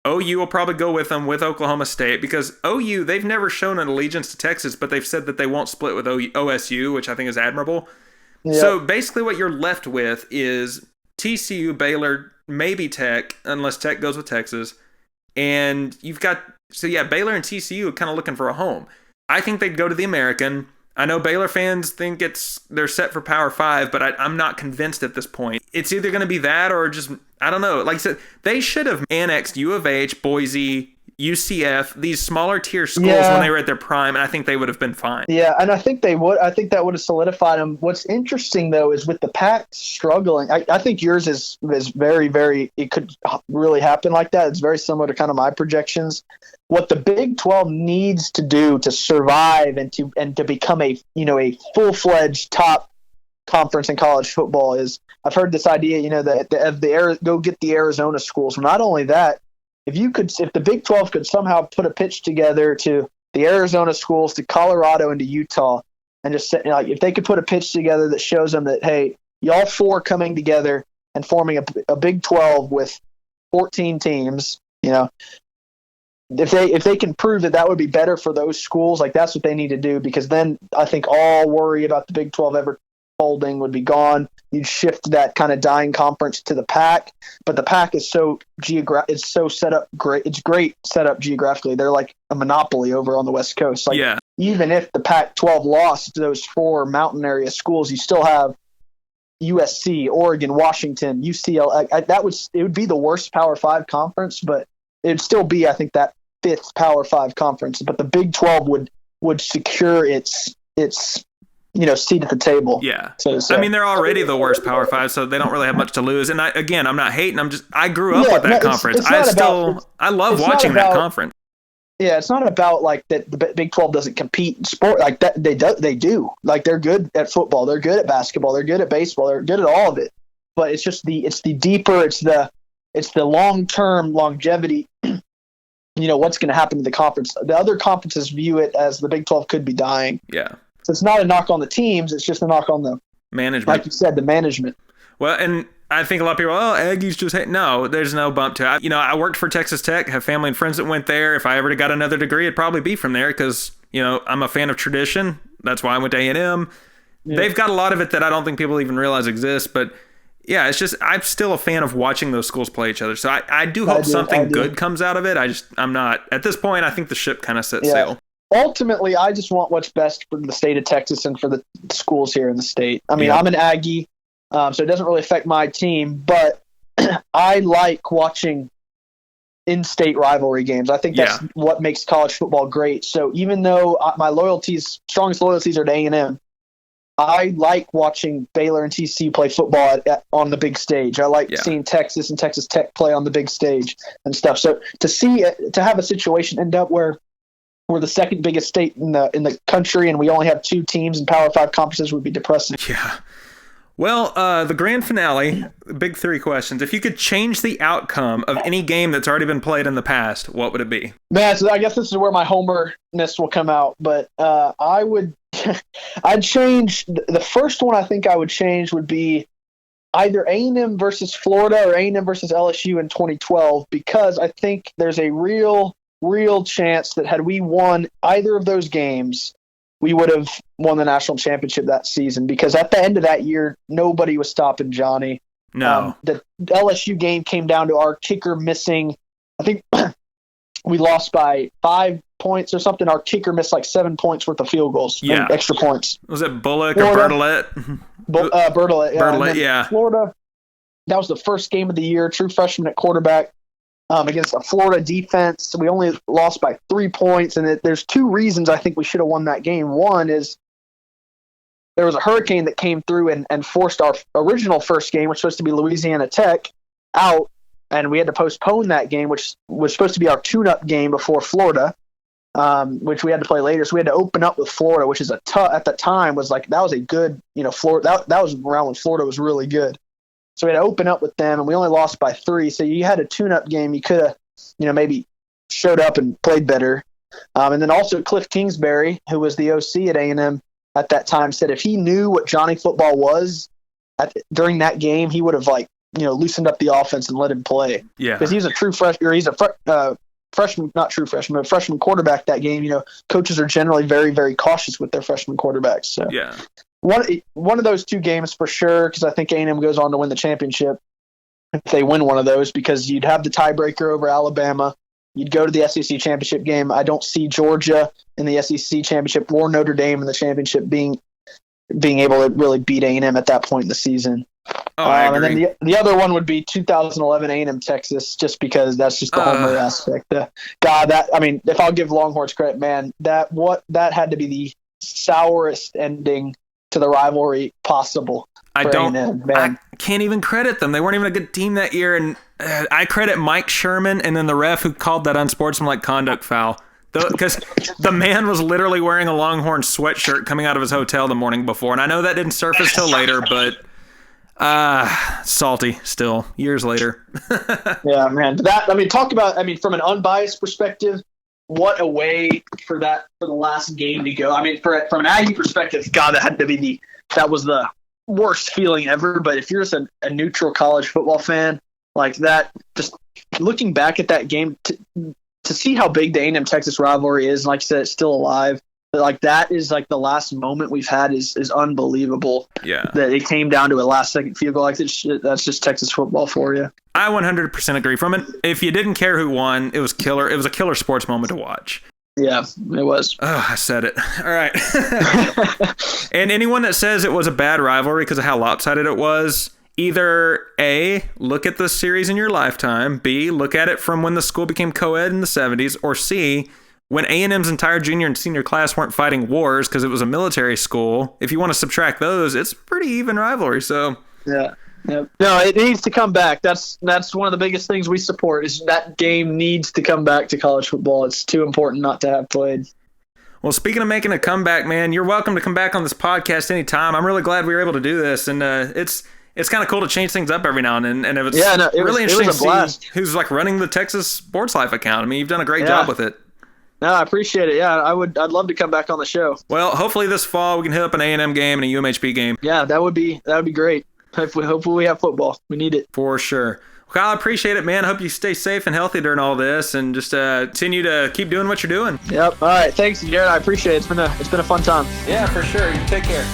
OU will probably go with them with Oklahoma State, because OU, they've never shown an allegiance to Texas, but they've said that they won't split with OSU, which I think is admirable. Yep. So basically what you're left with is TCU, Baylor, maybe Tech, unless Tech goes with Texas. And you've got, Baylor and TCU are kind of looking for a home. I think they'd go to the American. I know Baylor fans think they're set for Power 5, but I'm not convinced at this point. It's either going to be that or just, I don't know. Like I said, they should have annexed U of H, Boise, UCF, these smaller tier schools when they were at their prime, and I think they would have been fine. Yeah, and I think they would. I think that would have solidified them. What's interesting, though, is with the Pac struggling, I think yours is very, very, it could really happen like that. It's very similar to kind of my projections. What the Big 12 needs to do to survive and to become a full-fledged top conference in college football is I've heard this idea, that go get the Arizona schools. Not only that, if the Big 12 could somehow put a pitch together to the Arizona schools, to Colorado and to Utah, and just if they could put a pitch together that shows them that, hey, y'all four coming together and forming a Big 12 with 14 teams, if they can prove that would be better for those schools, that's what they need to do, because then I think all worry about the Big 12 ever folding would be gone. You'd shift that kind of dying conference to the Pac, but the Pac is it's so set up great. It's great set up geographically. They're like a monopoly over on the West Coast. Even if the Pac-12 lost to those four mountain area schools, you still have USC, Oregon, Washington, UCLA. It would be the worst Power 5 conference, but it'd still be, I think, that fifth Power 5 conference. But the Big 12 would secure its seat at the table. Yeah. So. I mean, they're already the worst Power 5, so they don't really have much to lose. And I'm not hating. I grew up with that conference. I love watching that conference. Yeah, it's not about that the Big 12 doesn't compete in sport like that. They do. They're good at football. They're good at basketball. They're good at baseball. They're good at all of it. But it's just it's the deeper, it's the long-term longevity. What's going to happen to the conference. The other conferences view it as the Big 12 could be dying. Yeah. So it's not a knock on the teams. It's just a knock on the management. Like you said, the management. Well, and I think a lot of people, Aggies just hate. No, there's no bump to it. I worked for Texas Tech, have family and friends that went there. If I ever got another degree, it'd probably be from there because, I'm a fan of tradition. That's why I went to A&M. Yeah. They've got a lot of it that I don't think people even realize exists. But, yeah, it's just I'm still a fan of watching those schools play each other. So I do hope something good comes out of it. I'm not. At this point, I think the ship kind of set sail. Ultimately, I just want what's best for the state of Texas and for the schools here in the state. I mean, I'm an Aggie, so it doesn't really affect my team, but I like watching in-state rivalry games. I think that's what makes college football great. So even though my strongest loyalties are to A&M, I like watching Baylor and TCU play football on the big stage. I like seeing Texas and Texas Tech play on the big stage and stuff. So to have a situation end up where we're the second biggest state in the country, and we only have two teams in Power 5 conferences would be depressing. Yeah. Well, the grand finale, big three questions. If you could change the outcome of any game that's already been played in the past, what would it be? Man, so I guess this is where my homerness will come out, but I'd change the first one. I think I would change would be either A&M versus Florida or A&M versus LSU in 2012, because I think there's a real chance that had we won either of those games, we would have won the national championship that season, because at the end of that year, nobody was stopping Johnny. No. The LSU game came down to our kicker missing. I think we lost by 5 points or something. Our kicker missed 7 points worth of field goals, extra points. Was it Bullock or Bertolet? Bertolet, yeah. Bertolet, yeah. Florida, that was the first game of the year, true freshman at quarterback. Against a Florida defense. We only lost by 3 points, and there's two reasons I think we should have won that game. One is there was a hurricane that came through and forced our original first game, which was supposed to be Louisiana Tech, out, and we had to postpone that game, which was supposed to be our tune-up game before Florida, which we had to play later. So we had to open up with Florida, which is at the time was that was a good, Florida. That was around when Florida was really good. So we had to open up with them, and we only lost by 3. So you had a tune-up game. You could have, maybe showed up and played better. And then also Cliff Kingsbury, who was the OC at A&M at that time, said if he knew what Johnny football was during that game, he would have loosened up the offense and let him play. Yeah, because he was a true freshman. Or he's a freshman, not true freshman, but freshman quarterback that game. Coaches are generally very, very cautious with their freshman quarterbacks. So yeah. One of those two games for sure, because I think A&M goes on to win the championship if they win one of those, because you'd have the tiebreaker over Alabama. You'd go to the SEC championship game. I don't see Georgia in the SEC championship or Notre Dame in the championship being able to really beat A&M at that point in the season. Oh, I agree. And then the other one would be 2011 A&M Texas, just because that's just the homer aspect. If I'll give Longhorns credit, man, that had to be the sourest ending to the rivalry possible. I can't even credit them. They weren't even a good team that year, and I credit Mike Sherman and then the ref who called that unsportsmanlike conduct foul. Because the man was literally wearing a Longhorn sweatshirt coming out of his hotel the morning before. And I know that didn't surface till later, but salty still, years later. Yeah, man. Talk about, from an unbiased perspective, what a way for the last game to go. From an Aggie perspective, God, that was the worst feeling ever. But if you're just a neutral college football fan like that, just looking back at that game to see how big the A&M Texas rivalry is, and like you said, it's still alive. But like that is like the last moment we've had is unbelievable. Yeah, that it came down to a last second field goal. Like that's just Texas football for you. I 100% agree. If you didn't care who won, it was killer. It was a killer sports moment to watch. Yeah, it was. Oh, I said it. All right. And anyone that says it was a bad rivalry because of how lopsided it was, either A, look at the series in your lifetime, B, look at it from when the school became co-ed in the 70s, or C, when A&M's entire junior and senior class weren't fighting wars because it was a military school. If you want to subtract those, it's a pretty even rivalry. So yeah. Yep. No, it needs to come back. That's one of the biggest things we support is that game needs to come back to college football. It's too important not to have played. Well, speaking of making a comeback, man, you're welcome to come back on this podcast anytime. I'm really glad we were able to do this, and it's kind of cool to change things up every now and then. And it's really interesting to see who's like running the Texas Sports Life account. I mean, you've done a great job with it. No, I appreciate it. Yeah, I'd love to come back on the show. Well, hopefully this fall we can hit up an A&M game and a UMHB game. Yeah, that would be great. Hopefully we have football. We need it. For sure. Kyle, I appreciate it, man. I hope you stay safe and healthy during all this and just continue to keep doing what you're doing. Yep. All right. Thanks, Garrett. I appreciate it. It's been a fun time. Yeah, for sure. You take care.